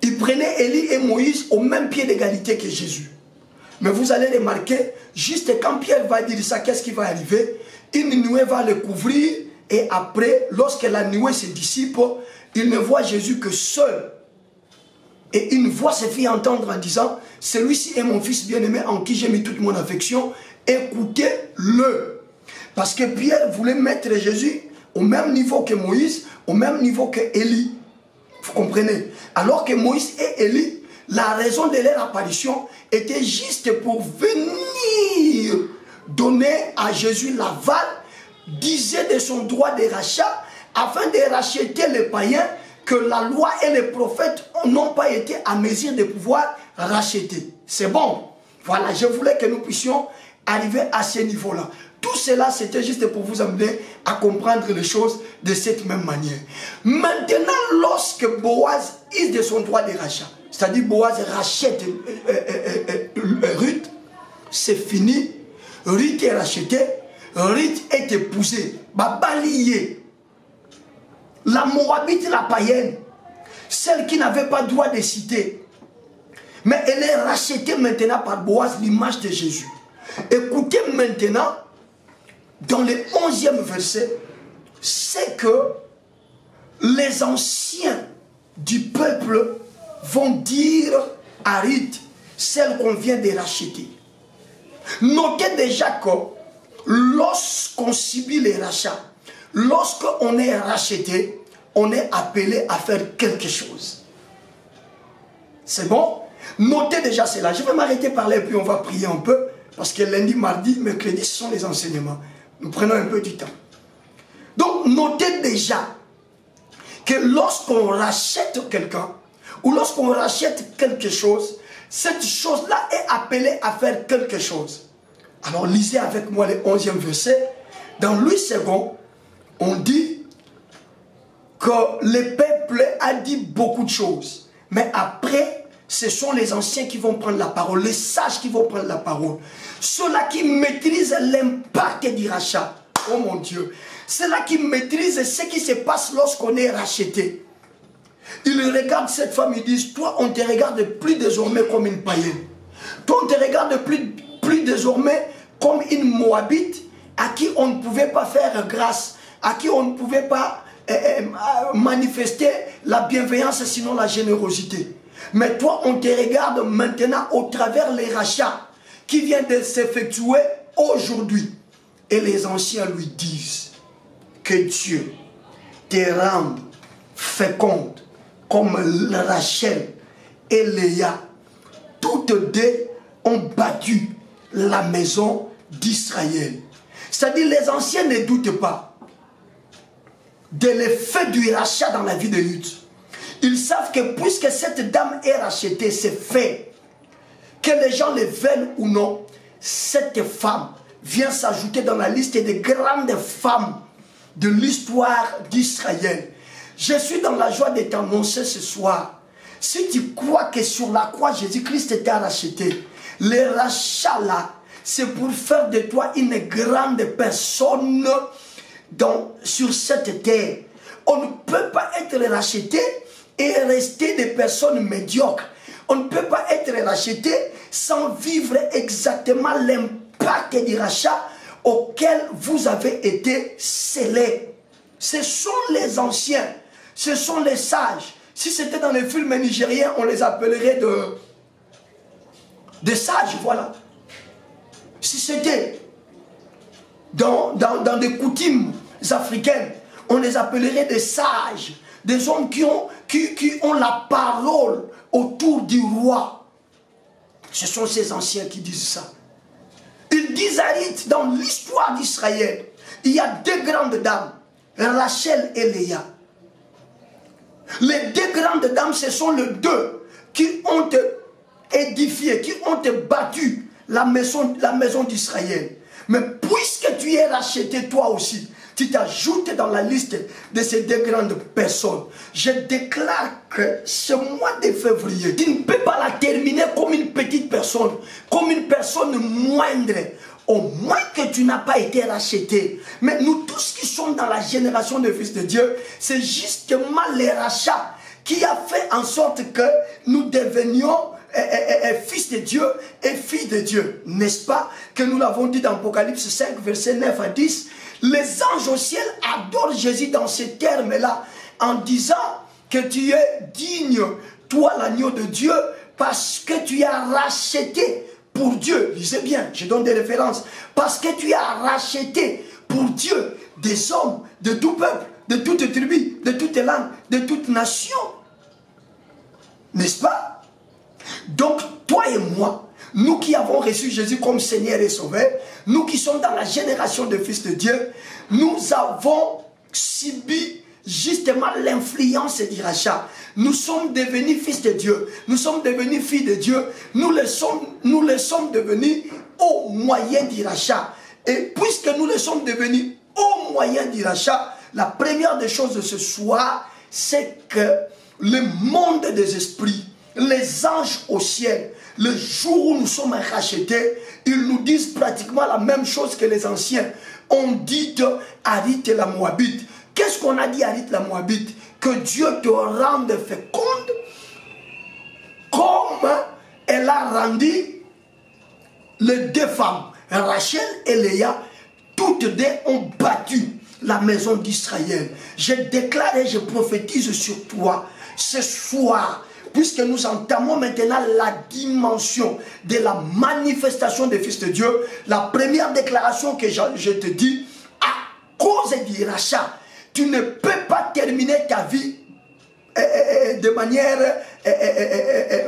ils prenaient Élie et Moïse au même pied d'égalité que Jésus. Mais vous allez remarquer, juste quand Pierre va dire ça, qu'est-ce qui va arriver? Une nuée va le couvrir, et après, lorsque la nuée se dissipe, il ne voit Jésus que seul. Et une voix se fit entendre en disant, celui-ci est mon fils bien-aimé en qui j'ai mis toute mon affection, écoutez-le. Parce que Pierre voulait mettre Jésus au même niveau que Moïse, au même niveau que Élie. Vous comprenez? Alors que Moïse et Élie, la raison de leur apparition était juste pour venir donner à Jésus l'aval, disait de son droit de rachat, afin de racheter les païens que la loi et les prophètes n'ont pas été à mesure de pouvoir racheter. C'est bon. Voilà, je voulais que nous puissions arriver à ce niveau-là. Tout cela, c'était juste pour vous amener à comprendre les choses de cette même manière. Maintenant, lorsque Boaz use de son droit de rachat, c'est-à-dire Boaz rachète Ruth, c'est fini. Ruth est rachetée, Ruth est épousée, balayée. La Moabite, la païenne, celle qui n'avait pas droit de citer, mais elle est rachetée maintenant par Boaz, l'image de Jésus. Écoutez maintenant, dans le 11e verset, c'est que les anciens du peuple vont dire à Ruth, celle qu'on vient de racheter. Notez déjà que lorsqu'on subit les rachats, lorsqu'on est racheté, on est appelé à faire quelque chose. C'est bon? Notez déjà cela. Je vais m'arrêter par là et puis on va prier un peu. Parce que lundi, mardi, mercredi, ce sont les enseignements. Nous prenons un peu du temps. Donc, notez déjà que lorsqu'on rachète quelqu'un, ou lorsqu'on rachète quelque chose, cette chose-là est appelée à faire quelque chose. Alors, lisez avec moi le 11e verset. Dans Louis II, on dit que le peuple a dit beaucoup de choses. Mais après, ce sont les anciens qui vont prendre la parole, les sages qui vont prendre la parole. Ceux-là qui maîtrisent l'impact du rachat. Oh mon Dieu. Ceux-là qui maîtrisent ce qui se passe lorsqu'on est racheté. Ils regardent cette femme, ils disent, toi on te regarde plus désormais comme une païenne. Toi on te regarde plus désormais comme une Moabite à qui on ne pouvait pas faire grâce, à qui on ne pouvait pas manifester la bienveillance sinon la générosité. Mais toi on te regarde maintenant au travers les rachats qui viennent de s'effectuer aujourd'hui. Et les anciens lui disent que Dieu te rende féconde comme Rachel et Léa. Toutes deux ont battu la maison d'Israël. C'est-à-dire les anciens ne doutent pas de l'effet du rachat dans la vie de Ruth. Ils savent que puisque cette dame est rachetée, c'est fait. Que les gens le veulent ou non, cette femme vient s'ajouter dans la liste des grandes femmes de l'histoire d'Israël. Je suis dans la joie de t'annoncer ce soir. Si tu crois que sur la croix, Jésus-Christ t'a racheté, le rachat là, c'est pour faire de toi une grande personne sur cette terre. On ne peut pas être racheté et rester des personnes médiocres. On ne peut pas être racheté sans vivre exactement l'impact du rachat auquel vous avez été scellés. Ce sont les anciens, ce sont les sages. Si c'était dans les films nigériens, on les appellerait des sages, voilà. Si c'était dans des coutumes africaines, on les appellerait des sages, des hommes qui ont la parole autour du roi. Ce sont ces anciens qui disent ça. Ils disent à Ruth, dans l'histoire d'Israël, il y a deux grandes dames, Rachel et Léa. Les deux grandes dames, ce sont les deux qui ont édifié, qui ont battu la maison d'Israël. Mais puisque tu es racheté toi aussi, tu t'ajoutes dans la liste de ces deux grandes personnes. Je déclare que ce mois de février, tu ne peux pas la terminer comme une petite personne, comme une personne moindre. Au moins que tu n'as pas été racheté. Mais nous tous qui sommes dans la génération de fils de Dieu, c'est justement le rachat qui a fait en sorte que nous devenions fils de Dieu et filles de Dieu. N'est-ce pas que nous l'avons dit dans Apocalypse 5, versets 9 à 10. Les anges au ciel adorent Jésus dans ces termes-là, en disant que tu es digne, toi l'agneau de Dieu, parce que tu as racheté pour Dieu. Lisez bien, je donne des références. Parce que tu as racheté pour Dieu des hommes de tout peuple, de toute tribu, de toute langue, de toute nation. N'est-ce pas? Donc, toi et moi, nous qui avons reçu Jésus comme Seigneur et Sauveur, nous qui sommes dans la génération de fils de Dieu, nous avons subi justement l'influence du rachat. Nous sommes devenus fils de Dieu, nous sommes devenus filles de Dieu, nous le sommes devenus au moyen du rachat. Et puisque nous le sommes devenus au moyen du rachat, la première des choses de ce soir, c'est que le monde des esprits, les anges au ciel, le jour où nous sommes rachetés, ils nous disent pratiquement la même chose que les anciens. On dit Harith la Moabite. Qu'est-ce qu'on a dit Harith la Moabite? Que Dieu te rende féconde comme elle a rendu les deux femmes, Rachel et Léa, toutes deux ont battu la maison d'Israël. Je déclare et je prophétise sur toi ce soir, puisque nous entamons maintenant la dimension de la manifestation des fils de Dieu. La première déclaration que je te dis, à cause du rachat, tu ne peux pas terminer ta vie de manière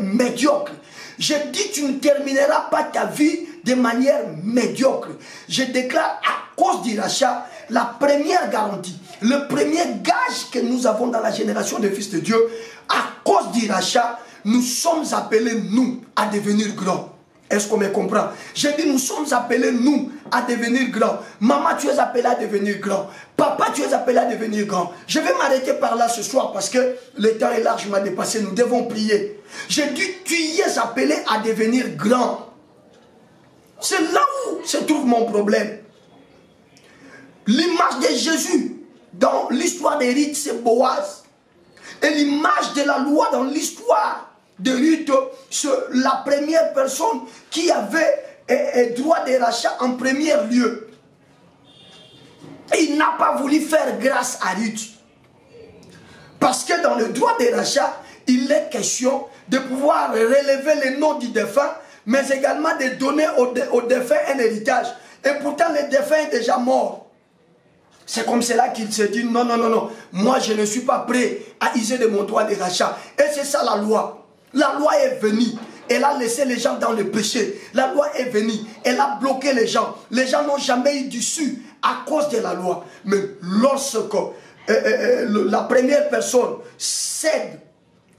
médiocre. Je dis, tu ne termineras pas ta vie de manière médiocre. Je déclare à cause du rachat, la première garantie, le premier gage que nous avons dans la génération des fils de Dieu, à cause du rachat, nous sommes appelés, nous, à devenir grands. Est-ce qu'on me comprend? J'ai dit, nous sommes appelés, nous, à devenir grands. Maman, tu es appelé à devenir grand. Papa, tu es appelé à devenir grand. Je vais m'arrêter par là ce soir parce que le temps est largement dépassé. Nous devons prier. J'ai dit, tu y es appelé à devenir grand. C'est là où se trouve mon problème. L'image de Jésus dans l'histoire des rites, c'est Boaz. Et l'image de la loi dans l'histoire de Ruth, c'est la première personne qui avait droit de rachat en premier lieu. Et il n'a pas voulu faire grâce à Ruth. Parce que dans le droit de rachat, il est question de pouvoir relever les noms du défunt, mais également de donner au défunt un héritage. Et pourtant, le défunt est déjà mort. C'est comme cela qu'il se dit, non, non, non, non, moi je ne suis pas prêt à user de mon droit de rachat. Et c'est ça la loi. La loi est venue, elle a laissé les gens dans le péché. La loi est venue, elle a bloqué les gens. Les gens n'ont jamais eu d'issue à cause de la loi. Mais lorsque la première personne cède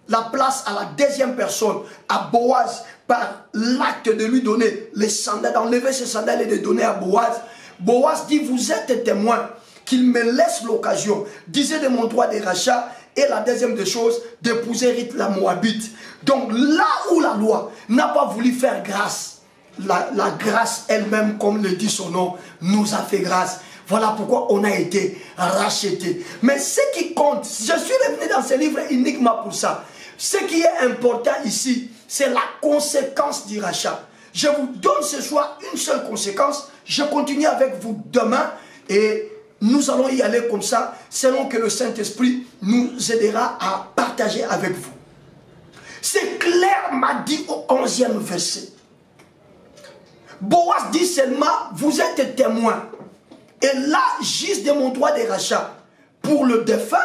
la place à la deuxième personne, à Boaz, par l'acte de lui donner les sandales, d'enlever ses sandales et de donner à Boaz, Boaz dit, vous êtes témoin qu'il me laisse l'occasion d'user de mon droit de rachat, et la deuxième des choses, d'épouser Ruth la Moabite. Donc là où la loi n'a pas voulu faire grâce, la grâce elle-même, comme le dit son nom, nous a fait grâce. Voilà pourquoi on a été racheté. Mais ce qui compte, je suis revenu dans ce livre uniquement pour ça. Ce qui est important ici, c'est la conséquence du rachat. Je vous donne ce soir une seule conséquence. Je continue avec vous demain et nous allons y aller comme ça, selon que le Saint-Esprit nous aidera à partager avec vous. C'est clair, m'a dit au 11e verset. Boaz dit seulement, vous êtes témoins. Et là, j'use de mon droit de rachat pour le défunt,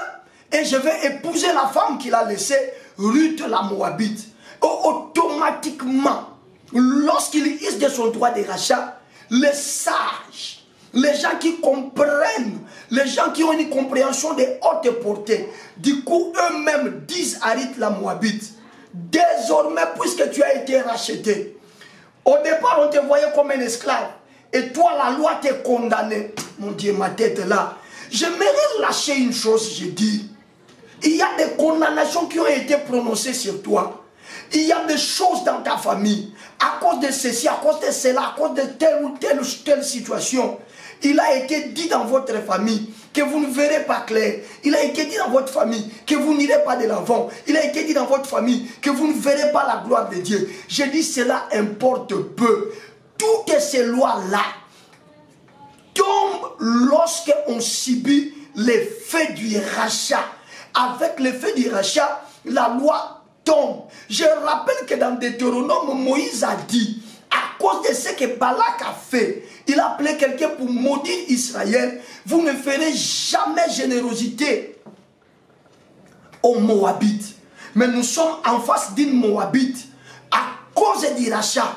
et je vais épouser la femme qu'il a laissée, Ruth la Moabite. Automatiquement, lorsqu'il use de son droit de rachat, les sages, les gens qui comprennent, les gens qui ont une compréhension de haute portée, du coup eux-mêmes disent à Ruth la Moabite, désormais puisque tu as été racheté, au départ on te voyait comme un esclave, et toi la loi t'a condamné. Mon Dieu, ma tête est là. J'aimerais lâcher une chose, j'ai dit. Il y a des condamnations qui ont été prononcées sur toi. Il y a des choses dans ta famille. À cause de ceci, à cause de cela, à cause de telle ou telle situation. Il a été dit dans votre famille que vous ne verrez pas clair. Il a été dit dans votre famille que vous n'irez pas de l'avant. Il a été dit dans votre famille que vous ne verrez pas la gloire de Dieu. Je dis cela importe peu. Toutes ces lois-là tombent lorsque on subit l'effet du rachat. Avec l'effet du rachat, la loi tombe. Je rappelle que dans Deutéronome, Moïse a dit, à cause de ce que Balak a fait, il a appelé quelqu'un pour maudire Israël, vous ne ferez jamais générosité aux Moabites. Mais nous sommes en face d'une Moabite. À cause du rachat,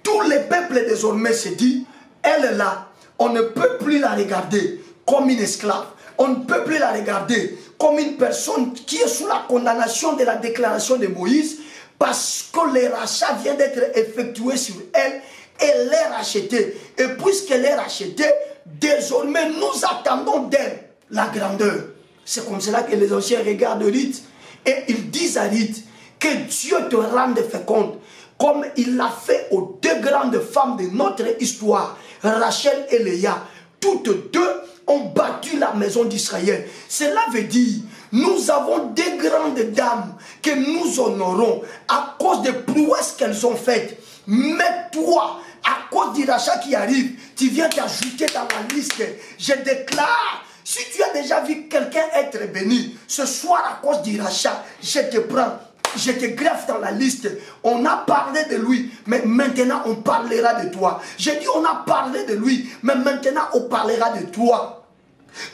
tout le peuple désormais se dit, elle est là, on ne peut plus la regarder comme une esclave. On ne peut plus la regarder comme une personne qui est sous la condamnation de la déclaration de Moïse, parce que le rachat vient d'être effectué sur elle elle est rachetée. Et puisqu'elle est rachetée, désormais nous attendons d'elle la grandeur. C'est comme cela que les anciens regardent Ruth et ils disent à Ruth que Dieu te rende féconde, comme il l'a fait aux deux grandes femmes de notre histoire, Rachel et Léa. Toutes deux ont battu la maison d'Israël. Cela veut dire, nous avons des grandes dames que nous honorons à cause des prouesses qu'elles ont faites. Mais toi, à cause du rachat qui arrive, tu viens t'ajouter dans la liste. Je déclare, si tu as déjà vu quelqu'un être béni, ce soir à cause du rachat, je te prends. Je te greffe dans la liste. On a parlé de lui, mais maintenant on parlera de toi. J'ai dit on a parlé de lui, mais maintenant on parlera de toi.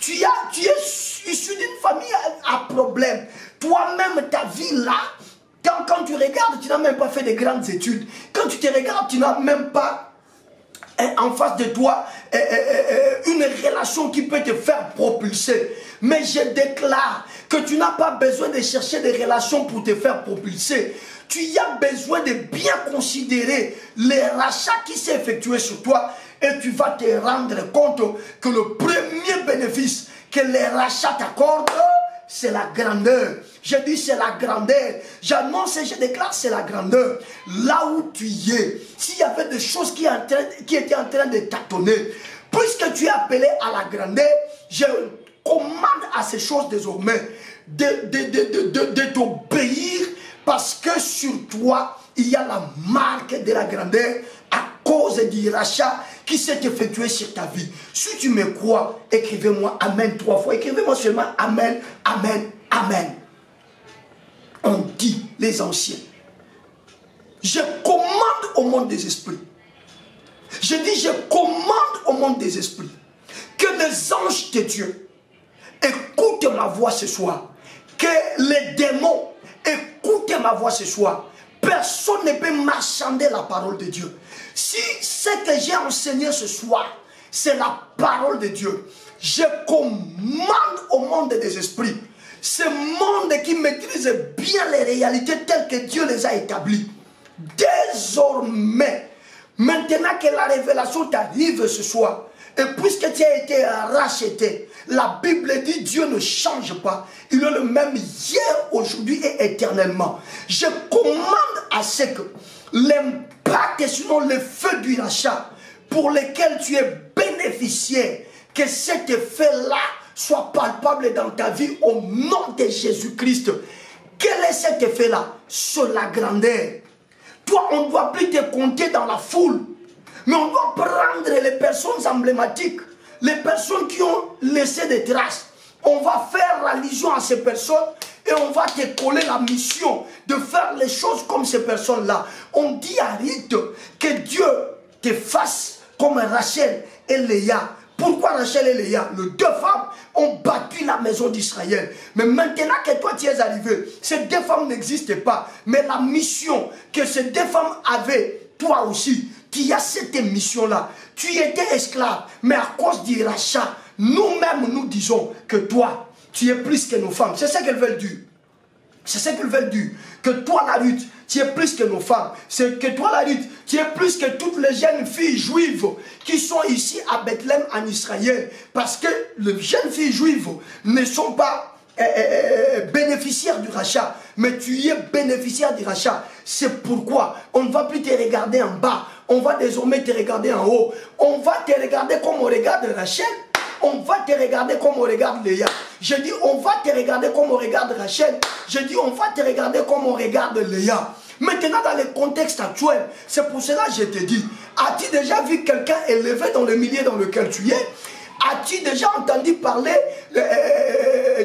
Tu es issu d'une famille à problème. Toi-même, ta vie là, quand tu regardes, tu n'as même pas fait de grandes études. Quand tu te regardes, tu n'as même pas en face de toi une relation qui peut te faire propulser. Mais je déclare que tu n'as pas besoin de chercher des relations pour te faire propulser. Tu as besoin de bien considérer les rachats qui s'est effectué sur toi et tu vas te rendre compte que le premier bénéfice que les rachats t'accordent, c'est la grandeur. Je dis c'est la grandeur. J'annonce et je déclare c'est la grandeur. Là où tu es, s'il y avait des choses qui étaient en train de tâtonner, puisque tu es appelé à la grandeur, je commande à ces choses désormais de t'obéir, parce que sur toi, il y a la marque de la grandeur à cause du rachat qui s'est effectué sur ta vie. Si tu me crois, écrivez-moi Amen 3 fois. Écrivez-moi seulement Amen, Amen, Amen. On dit, les anciens, je commande au monde des esprits. Je dis, je commande au monde des esprits que les anges de Dieu écoute ma voix ce soir. Que les démons écoutent ma voix ce soir. Personne ne peut marchander la parole de Dieu. Si ce que j'ai enseigné ce soir, c'est la parole de Dieu, je commande au monde des esprits, ce monde qui maîtrise bien les réalités telles que Dieu les a établies. Désormais, maintenant que la révélation t'arrive ce soir, et puisque tu as été racheté, la Bible dit Dieu ne change pas. Il est le même hier, aujourd'hui et éternellement. Je commande à ce que l'impact et sinon le feu du rachat pour lequel tu es bénéficiaire, que cet effet-là soit palpable dans ta vie au nom de Jésus-Christ. Quel est cet effet-là? C'est la grandeur. Toi, on ne doit plus te compter dans la foule. Mais on doit prendre les personnes emblématiques, les personnes qui ont laissé des traces. On va faire allusion à ces personnes et on va te coller la mission de faire les choses comme ces personnes-là. On dit à Ruth que Dieu te fasse comme Rachel et Léa. Pourquoi Rachel et Léa? Les deux femmes ont battu la maison d'Israël. Mais maintenant que toi tu es arrivé, ces deux femmes n'existent pas. Mais la mission que ces deux femmes avaient, toi aussi, tu as cette mission-là. Tu étais esclave, mais à cause du rachat, nous-mêmes nous disons que toi, tu es plus que nos femmes. C'est ça qu'elles veulent dire. C'est ça qu'elles veulent dire. Que toi, la Ruth, tu es plus que nos femmes. C'est que toi, la Ruth, tu es plus que toutes les jeunes filles juives qui sont ici à Bethléem en Israël. Parce que les jeunes filles juives ne sont pas bénéficiaires du rachat. Mais tu es bénéficiaire du rachat. C'est pourquoi on ne va plus te regarder en bas. On va désormais te regarder en haut. On va te regarder comme on regarde Rachel. On va te regarder comme on regarde Léa. Je dis, on va te regarder comme on regarde Rachel. Je dis, on va te regarder comme on regarde Léa. Maintenant, dans le contexte actuel, c'est pour cela que je te dis, as-tu déjà vu quelqu'un élevé dans le milieu dans lequel tu es? As-tu déjà entendu parler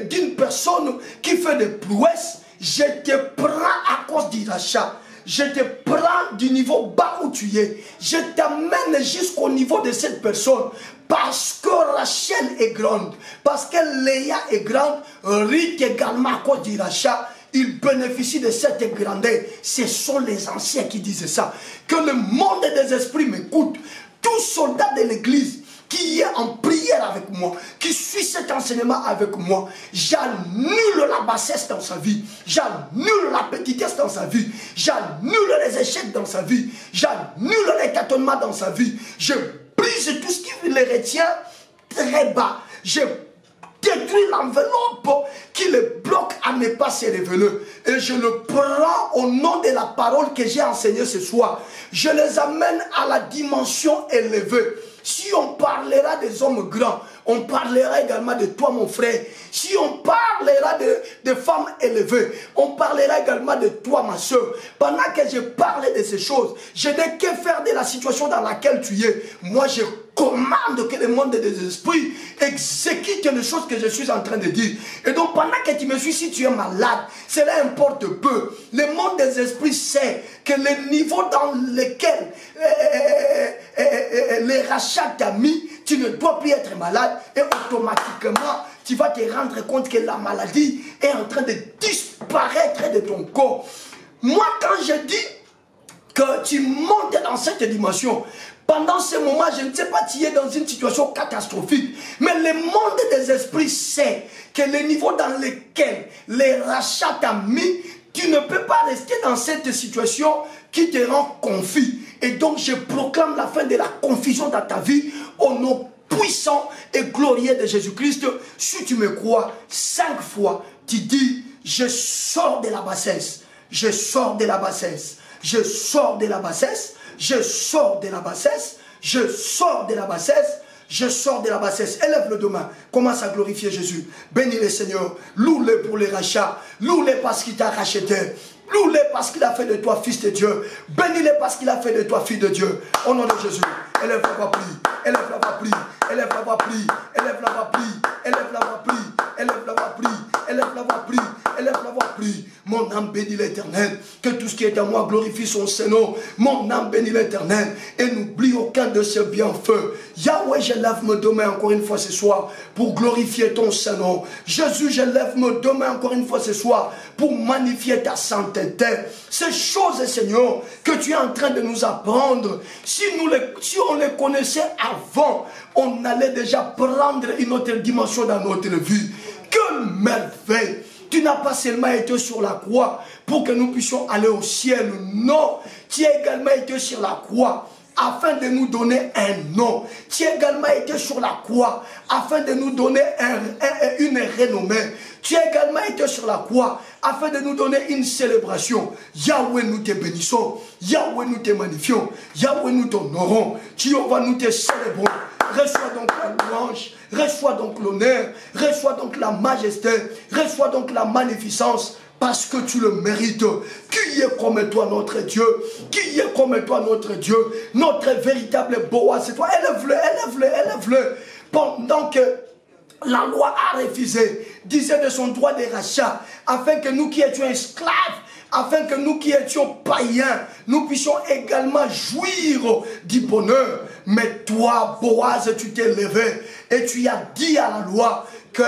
d'une personne qui fait des prouesses? Je te prends à cause du rachat. Je te prends du niveau bas où tu es. Je t'amène jusqu'au niveau de cette personne. Parce que Rachel est grande. Parce que Léa est grande. Ruth également à cause du rachat. Il bénéficie de cette grandeur. Ce sont les anciens qui disent ça. Que le monde des esprits m'écoute. Tout soldat de l'église qui est en prière avec moi, qui suit cet enseignement avec moi, j'annule la bassesse dans sa vie, j'annule la petitesse dans sa vie, j'annule les échecs dans sa vie, j'annule les tâtonnements dans sa vie, je brise tout ce qui les retient très bas, je détruis l'enveloppe qui le bloque à ne pas se révéler. Et je le prends au nom de la parole que j'ai enseignée ce soir. Je les amène à la dimension élevée. Si on parlera des hommes grands, on parlera également de toi, mon frère. Si on parlera de femmes élevées, on parlera également de toi, ma soeur. Pendant que je parlais de ces choses, je n'ai que faire de la situation dans laquelle tu es. Moi, je commande que le monde des esprits exécute les choses que je suis en train de dire. Et donc, pendant que tu me suis, si tu es malade, cela importe peu. Le monde des esprits sait que le niveau dans lequel les rachats t'a mis, tu ne dois plus être malade et automatiquement, tu vas te rendre compte que la maladie est en train de disparaître de ton corps. Moi, quand je dis que tu montes dans cette dimension, pendant ce moment, je ne sais pas, tu es dans une situation catastrophique. Mais le monde des esprits sait que le niveau dans lequel les rachats t'ont mis, tu ne peux pas rester dans cette situation qui te rend confus. Et donc, je proclame la fin de la confusion dans ta vie au nom puissant et glorieux de Jésus-Christ. Si tu me crois, 5 fois, tu dis, je sors de la bassesse, je sors de la bassesse, je sors de la bassesse, je sors de la bassesse, je sors de la bassesse, je sors de la bassesse. Élève le deux mains, commence à glorifier Jésus. Bénis le Seigneur, loue-le pour les rachats, loue-le parce qu'il t'a racheté, loue-le parce qu'il a fait de toi fils de Dieu, bénis-le parce qu'il a fait de toi fille de Dieu. Au nom de Jésus, élève la voix, prie, élève la voix, prie, élève la voix, prie, élève la voix, prie, élève la voix, prie, élève la voix, prie, élève la voix, prie, élève la voix, prie. Mon âme bénit l'Éternel, que tout ce qui est en moi glorifie son Seigneur. Mon âme bénit l'Éternel et n'oublie aucun de ses bienfaits. Yahweh, je lève mes deux mains encore une fois ce soir pour glorifier ton Seigneur. Jésus, je lève mes deux mains encore une fois ce soir pour magnifier ta sainteté. Ces choses, Seigneur, que tu es en train de nous apprendre, si on les connaissait avant, on allait déjà prendre une autre dimension dans notre vie. Quelle merveille! Tu n'as pas seulement été sur la croix pour que nous puissions aller au ciel. Non, tu as également été sur la croix afin de nous donner un nom. Tu as également été sur la croix afin de nous donner une renommée. Tu as également été sur la croix afin de nous donner une célébration. Yahweh, nous te bénissons. Yahweh, nous te magnifions. Yahweh, nous t'honorons. Jéhovah, nous te célébrons. Reçois donc la louange, reçois donc l'honneur, reçois donc la majesté, reçois donc la magnificence, parce que tu le mérites. Qui est comme toi notre Dieu? Qui est comme toi notre Dieu? Notre véritable Boaz, c'est toi. Élève-le, élève-le, élève-le. Pendant que la loi a refusé, disait de son droit de rachat, afin que nous qui étions esclaves, afin que nous qui étions païens, nous puissions également jouir du bonheur. Mais toi, Boaz, tu t'es levé et tu as dit à la loi que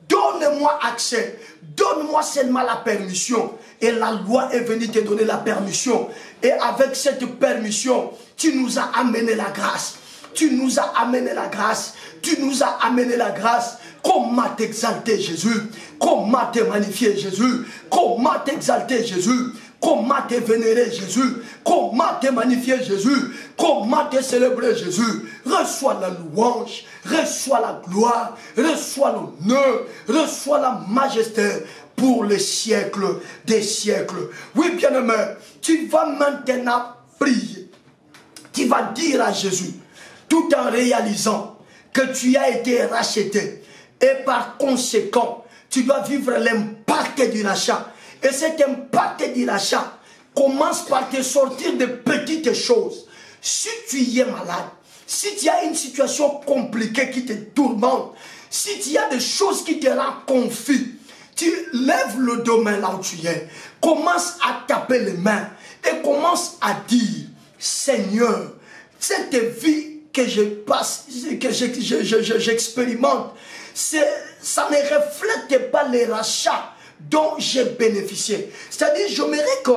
donne-moi accès, donne-moi seulement la permission. Et la loi est venue te donner la permission. Et avec cette permission, tu nous as amené la grâce. Tu nous as amené la grâce. Tu nous as amené la grâce. Comment t'exalter, Jésus? Comment te magnifier, Jésus? Comment t'exalter, Jésus? Comment te vénérer, Jésus? Comment te magnifier, Jésus? Comment te célébrer, Jésus? Reçois la louange, reçois la gloire, reçois l'honneur, reçois la majesté pour les siècles des siècles. Oui, bien-aimé, tu vas maintenant prier. Tu vas dire à Jésus, tout en réalisant que tu as été racheté. Et par conséquent, tu dois vivre l'impact du rachat. Et cet impact du rachat commence par te sortir de petites choses. Si tu es malade, si tu as une situation compliquée qui te tourmente, si tu as des choses qui te rendent confus, tu lèves le dos main là où tu es, commence à taper les mains et commence à dire, Seigneur, cette vie que je passe, que j'expérimente, ça ne reflète pas les rachats dont j'ai bénéficié. C'est-à-dire, j'aimerais que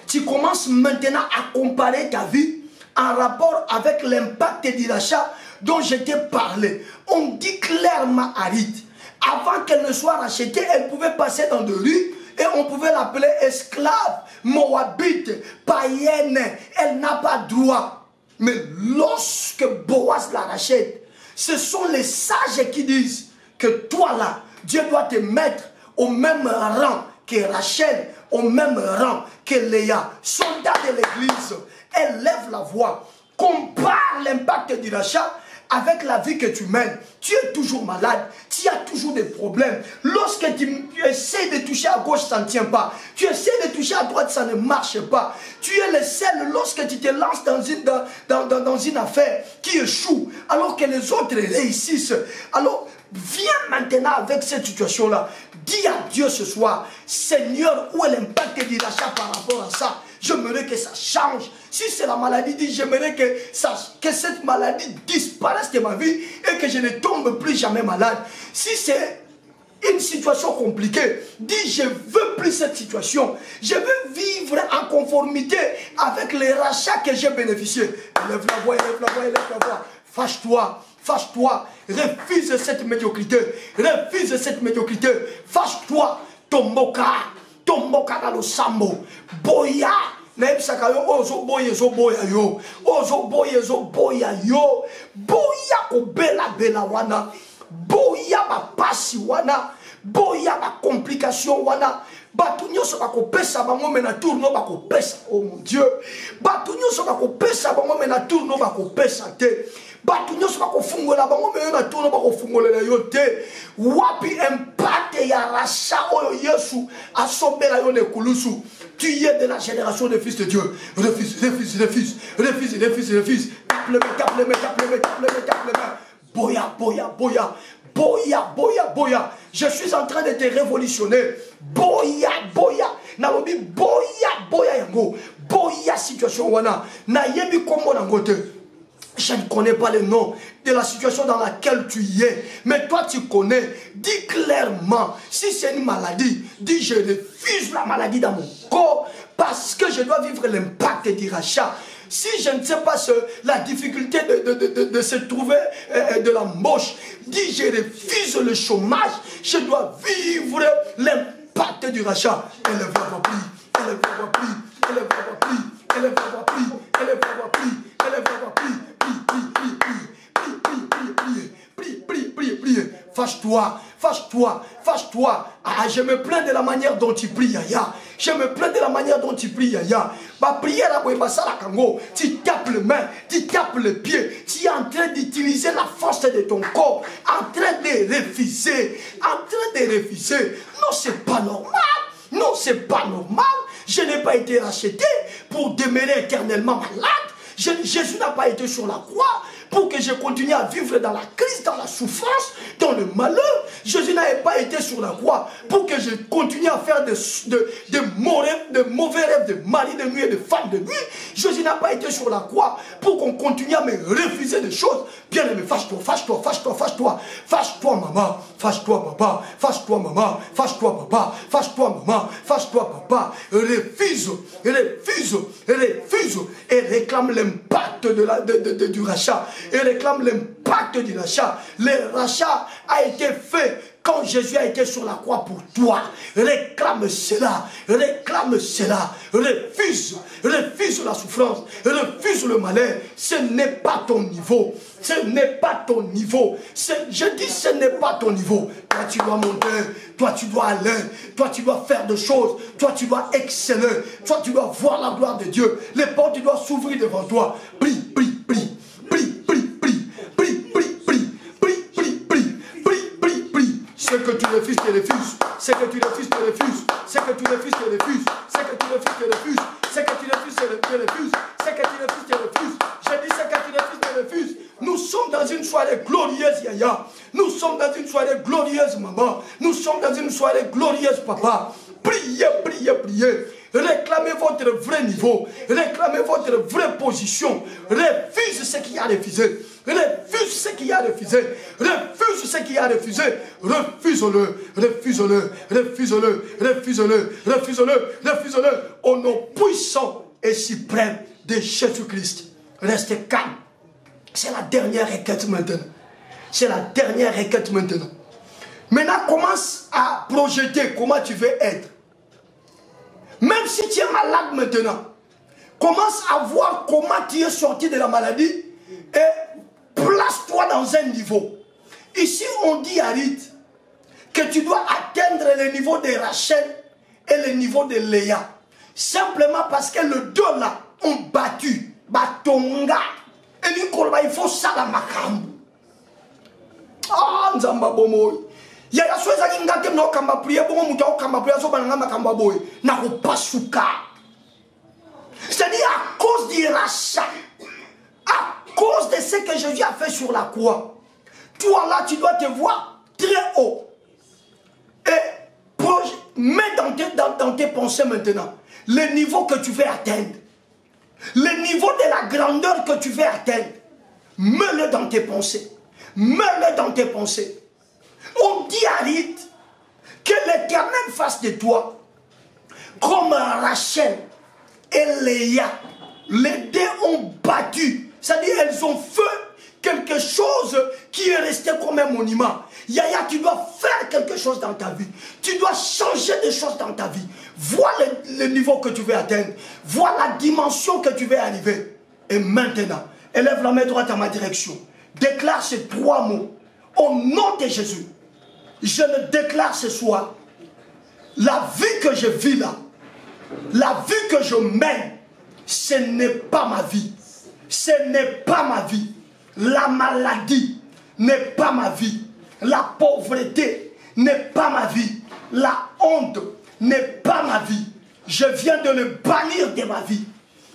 tu commences maintenant à comparer ta vie en rapport avec l'impact du rachat dont je t'ai parlé, on dit clairement à Ruth, avant qu'elle ne soit rachetée, elle pouvait passer dans des rues et on pouvait l'appeler esclave, moabite, païenne. Elle n'a pas droit. Mais lorsque Boaz la rachète, ce sont les sages qui disent que toi là, Dieu doit te mettre au même rang que Rachel, au même rang que Léa, soldat de l'église. Elle lève la voix, compare l'impact du rachat avec la vie que tu mènes. Tu es toujours malade, tu as toujours des problèmes. Lorsque tu essaies de toucher à gauche, ça ne tient pas. Tu essaies de toucher à droite, ça ne marche pas. Tu es le seul lorsque tu te lances dans une affaire qui échoue, alors que les autres réussissent. Alors, viens maintenant avec cette situation-là. Dis à Dieu ce soir, Seigneur, où est l'impact du rachat par rapport à ça? J'aimerais que ça change. Si c'est la maladie, dis, j'aimerais que cette maladie disparaisse de ma vie et que je ne tombe plus jamais malade. Si c'est une situation compliquée, dis, je veux plus cette situation. Je veux vivre en conformité avec les rachats que j'ai bénéficiés. Élève la voix, élève la voix, élève la voix. Fâche-toi. Fâche-toi, refuse cette médiocrité, refuse cette médiocrité, fâche-toi, tomboka dans le sambo, boya, nebisaka yo, ozo boya yo, boya ko bela wana, boya ba pasi wana, boya ba complication wana, batu nyoso bako pesa bango mena tourno bako pesa, oh mon Dieu, batu nyoso bako pesa bango mena tourno bako pesa te. Batu nyoso bako fungola bango me na tourno bako fungolela yo te. Wapi impact ya rachat oyo Yesu asombela yo ne kulusu. Tu es de la génération des fils de Dieu. Refuse. Tape les mains. Boya. Je suis en train de te révolutionner. Boya. Nalobi boya yango. Boya situation wana. Na yebi kombo nangote. Je ne connais pas le nom de la situation dans laquelle tu y es. Mais toi, tu connais. Dis clairement. Si c'est une maladie, dis je refuse la maladie dans mon corps parce que je dois vivre l'impact du rachat. Si je ne sais pas la difficulté de se trouver de l'embauche, dis je refuse le chômage. Je dois vivre l'impact du rachat. Élève la voix, prie. Fâche-toi. Ah, je me plains de la manière dont tu pries, Yaya. Ma prière à Kango, tu tapes les mains, tu tapes les pieds, tu es en train d'utiliser la force de ton corps, en train de refuser. Non, c'est pas normal. Je n'ai pas été racheté pour demeurer éternellement malade. Jésus n'a pas été sur la croix pour que je continue à vivre dans la crise, dans la souffrance, dans le malheur. Jésus n'avait pas été sur la croix pour que je continue à faire de mauvais rêves de mari de nuit et de femme de nuit. Jésus n'a pas été sur la croix pour qu'on continue à me refuser des choses. Bien aimé, fâche-toi. Fâche-toi maman, fâche-toi papa, fâche-toi maman, fâche-toi papa, fâche-toi maman, fâche-toi papa. Refuse et réclame l'impact du rachat. Et réclame l'impact du rachat. Le rachat a été fait quand Jésus a été sur la croix pour toi. Réclame cela. Refuse la souffrance. Refuse le malheur. Ce n'est pas ton niveau. Je dis ce n'est pas ton niveau. Toi tu dois monter. Toi tu dois aller. Toi tu dois faire des choses. Toi tu dois exceller. Toi tu dois voir la gloire de Dieu. Les portes doivent s'ouvrir devant toi. Prie. Ce que tu refuses, tu refuses. Ce que tu refuses, tu refuses. Ce que tu refuses, tu refuses. Ce que tu refuses, tu refuses. Ce que tu refuses, tu refuses. Ce que tu refuses, tu refuses. Je dis ce que tu refuses, tu refuses. Nous sommes dans une soirée glorieuse, Yaya. Nous sommes dans une soirée glorieuse, maman. Nous sommes dans une soirée glorieuse, papa. Priez. Réclamez votre vrai niveau. Réclamez votre vraie position. Refuse ce qui a refusé. Refuse ce qui a refusé. Refuse-le. Au nom puissant et suprême de Jésus-Christ. Reste calme. C'est la dernière requête maintenant. C'est la dernière requête maintenant. Maintenant, commence à projeter comment tu veux être. Même si tu es malade maintenant, commence à voir comment tu es sorti de la maladie et place-toi dans un niveau. Ici, on dit à Rite que tu dois atteindre le niveau de Rachel et le niveau de Léa. Simplement parce que les deux là ont battu. Batonga. Et il faut ça la makambu. Ah, Nzamba Bomoy. Il y a des choses qui ont été kamba prier pour mon mouton kamba prier sur banana makamba boy. Na ko pasuka. C'est-à-dire à cause du rachat, à cause de ce que Jésus a fait sur la croix. Toi là, tu dois te voir très haut. Et mets dans tes pensées maintenant le niveau que tu veux atteindre. Le niveau de la grandeur que tu veux atteindre. Mets-le dans tes pensées. Mets-le dans tes pensées. On dit à Rite que l'Éternel fasse de toi comme Rachel et Léa. Les deux ont battu. C'est-à-dire elles ont fait quelque chose qui est resté comme un monument. Yaya, tu dois faire quelque chose dans ta vie. Tu dois changer des choses dans ta vie. Vois le niveau que tu veux atteindre. Vois la dimension que tu veux arriver. Et maintenant, élève la main droite à ma direction. Déclare ces trois mots. Au nom de Jésus, je le déclare ce soir. La vie que je vis là, la vie que je mène, ce n'est pas ma vie. Ce n'est pas ma vie. La maladie n'est pas ma vie. La pauvreté n'est pas ma vie. La honte n'est pas ma vie. Je viens de le bannir de ma vie.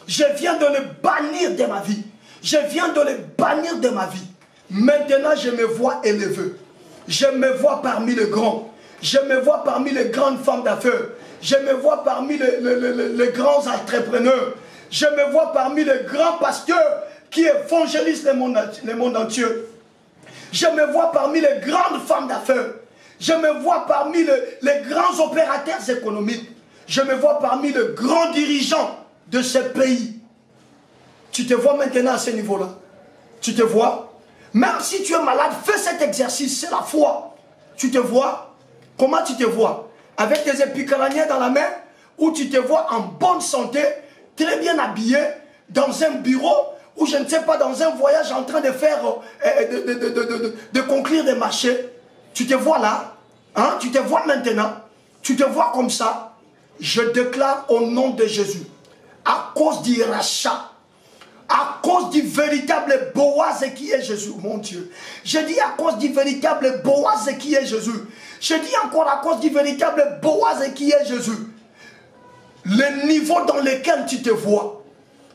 Je viens de le bannir de ma vie. Je viens de le bannir de ma vie. Maintenant, je me vois élevé. Je me vois parmi les grands. Je me vois parmi les grandes femmes d'affaires. Je me vois parmi les grands entrepreneurs. Je me vois parmi les grands pasteurs qui évangélisent le monde entier. Je me vois parmi les grandes femmes d'affaires. Je me vois parmi les grands opérateurs économiques. Je me vois parmi les grands dirigeants de ce pays. Tu te vois maintenant à ce niveau-là. Tu te vois. Même si tu es malade, fais cet exercice. C'est la foi. Tu te vois. Comment tu te vois? Avec tes épicraniens dans la main, ou tu te vois en bonne santé, très bien habillé, dans un bureau, ou je ne sais pas, dans un voyage en train de faire, de conclure des marchés. Tu te vois là, hein? Tu te vois maintenant, tu te vois comme ça. Je déclare au nom de Jésus, à cause du rachat, à cause du véritable Boaz qui est Jésus, mon Dieu. Je dis à cause du véritable Boaz qui est Jésus. Je dis encore à cause du véritable Boaz qui est Jésus. Le niveau dans lequel tu te vois,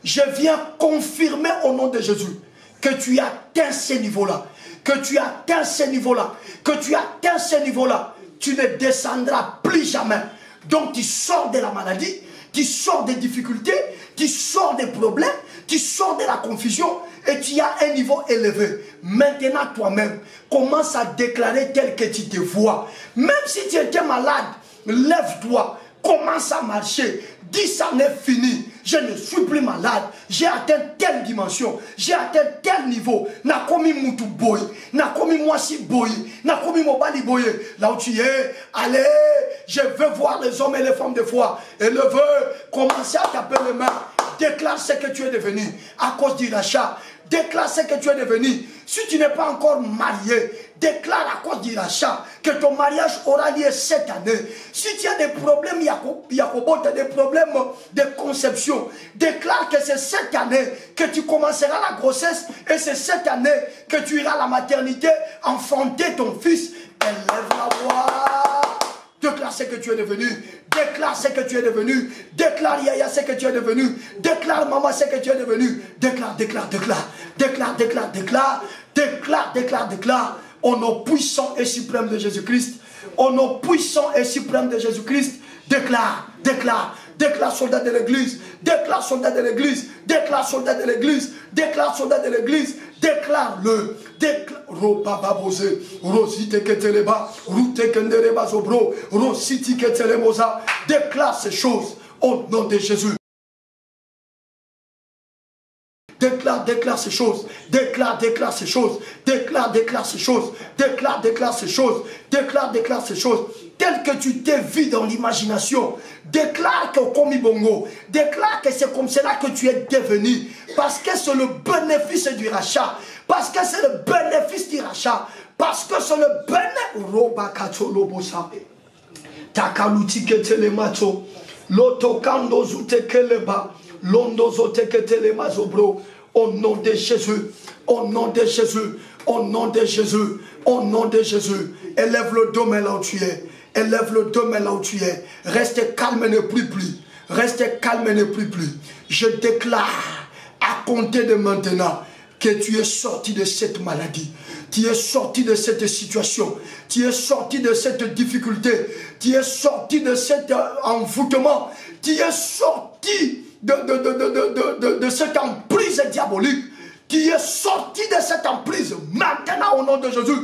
je viens confirmer au nom de Jésus que tu atteins ce niveau-là. Que tu atteins ce niveau-là. Que tu atteins ce niveau-là. Tu ne descendras plus jamais. Donc tu sors de la maladie, tu sors des difficultés, tu sors des problèmes, tu sors de la confusion et tu as un niveau élevé. Maintenant toi-même, commence à déclarer tel que tu te vois. Même si tu étais malade, lève-toi, commence à marcher. Dis ça n'est fini. Je ne suis plus malade. J'ai atteint telle dimension. J'ai atteint tel niveau. Nakomi mutu boy. Nakomi mwasi boy. Nakomi mobali boy. Là où tu es, allez. Je veux voir les hommes et les femmes de foi. Et le veux commencer à taper les mains. Déclare ce que tu es devenu à cause du rachat. Déclare ce que tu es devenu. Si tu n'es pas encore marié, déclare à cause du rachat que ton mariage aura lieu cette année. Si tu as des problèmes, des problèmes de conception, déclare que c'est cette année que tu commenceras la grossesse et c'est cette année que tu iras à la maternité enfanter ton fils. Élève la voix. Déclare ce que tu es devenu. Déclare ce que tu es devenu. Déclare Yaya ce que tu es devenu. Déclare maman ce que tu es devenu. Déclare, déclare, déclare. Déclare, déclare, déclare. Déclare, déclare, déclare. Au nom puissant et suprême de Jésus-Christ. Au nom puissant et suprême de Jésus-Christ. Déclare, déclare. Déclare soldat de l'église. Déclare soldat de l'église. Déclare soldat de l'église. Déclare soldat de l'église. Déclare-le. Déclare. Déclare ces choses au nom de Jésus. Déclare, déclare ces choses. Déclare ces choses. Déclare ces choses. Déclare ces choses. Déclare ces choses. Tel que tu t'es vu dans l'imagination. Déclare que comme Ibongo. Déclare que c'est comme cela que tu es devenu. Parce que c'est le bénéfice du rachat. Parce que c'est le bénéfice du rachat. Parce que c'est le bénéfice. Takaluti ketele macho. Loto kando zute keleba. Londo zote ketele mazobro. Au nom de Jésus. Au nom de Jésus. Au nom de Jésus. Au nom de Jésus. Élève le dos là où tu es. Élève le dos là où tu es. Reste calme et ne plus. Reste calme et ne plus. Je déclare à compter de maintenant que tu es sorti de cette maladie. Tu es sorti de cette situation. Tu es sorti de cette difficulté. Tu es sorti de cet envoûtement. Tu es sorti de cette emprise diabolique. Tu es sorti de cette emprise maintenant au nom de Jésus.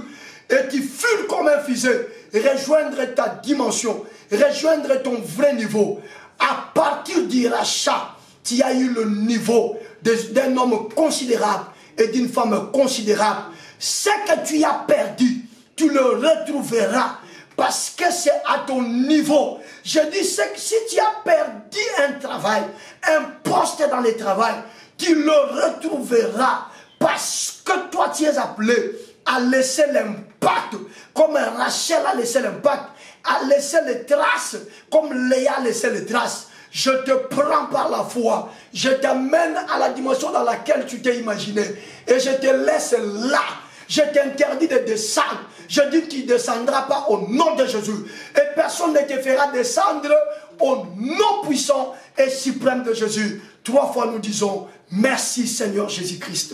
Et tu fuis comme un fusée. Rejoindre ta dimension. Rejoindre ton vrai niveau. À partir du rachat, tu as eu le niveau d'un homme considérable et d'une femme considérable. Ce que tu as perdu, tu le retrouveras parce que c'est à ton niveau. Je dis que si tu as perdu un travail, un poste dans le travail, tu le retrouveras parce que toi tu es appelé à laisser l'impact comme Rachel a laissé l'impact, à laisser les traces comme Léa a laissé les traces. Je te prends par la foi, je t'amène à la dimension dans laquelle tu t'es imaginé et je te laisse là. Je t'interdis de descendre. Je dis que tu ne descendras pas au nom de Jésus. Et personne ne te fera descendre au nom puissant et suprême de Jésus. 3 fois nous disons, merci Seigneur Jésus-Christ.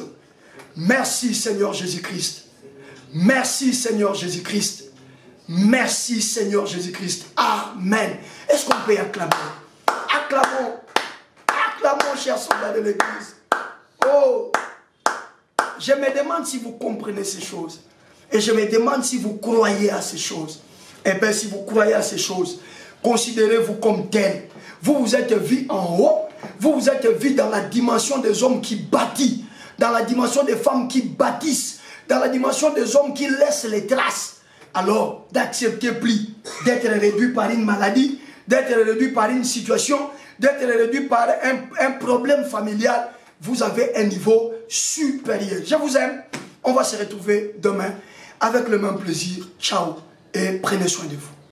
Merci Seigneur Jésus-Christ. Merci Seigneur Jésus-Christ. Merci Seigneur Jésus-Christ. Amen. Est-ce qu'on peut acclamer? Acclamons. Acclamons, chers soldats de l'église. Oh! Je me demande si vous comprenez ces choses. Et je me demande si vous croyez à ces choses. Eh bien, si vous croyez à ces choses, considérez-vous comme tel. Vous vous êtes vu en haut. Vous vous êtes vu dans la dimension des hommes qui bâtissent. Dans la dimension des femmes qui bâtissent. Dans la dimension des hommes qui laissent les traces. Alors, d'accepter plus d'être réduit par une maladie, d'être réduit par une situation, d'être réduit par un problème familial. Vous avez un niveau supérieur. Je vous aime. On va se retrouver demain avec le même plaisir. Ciao et prenez soin de vous.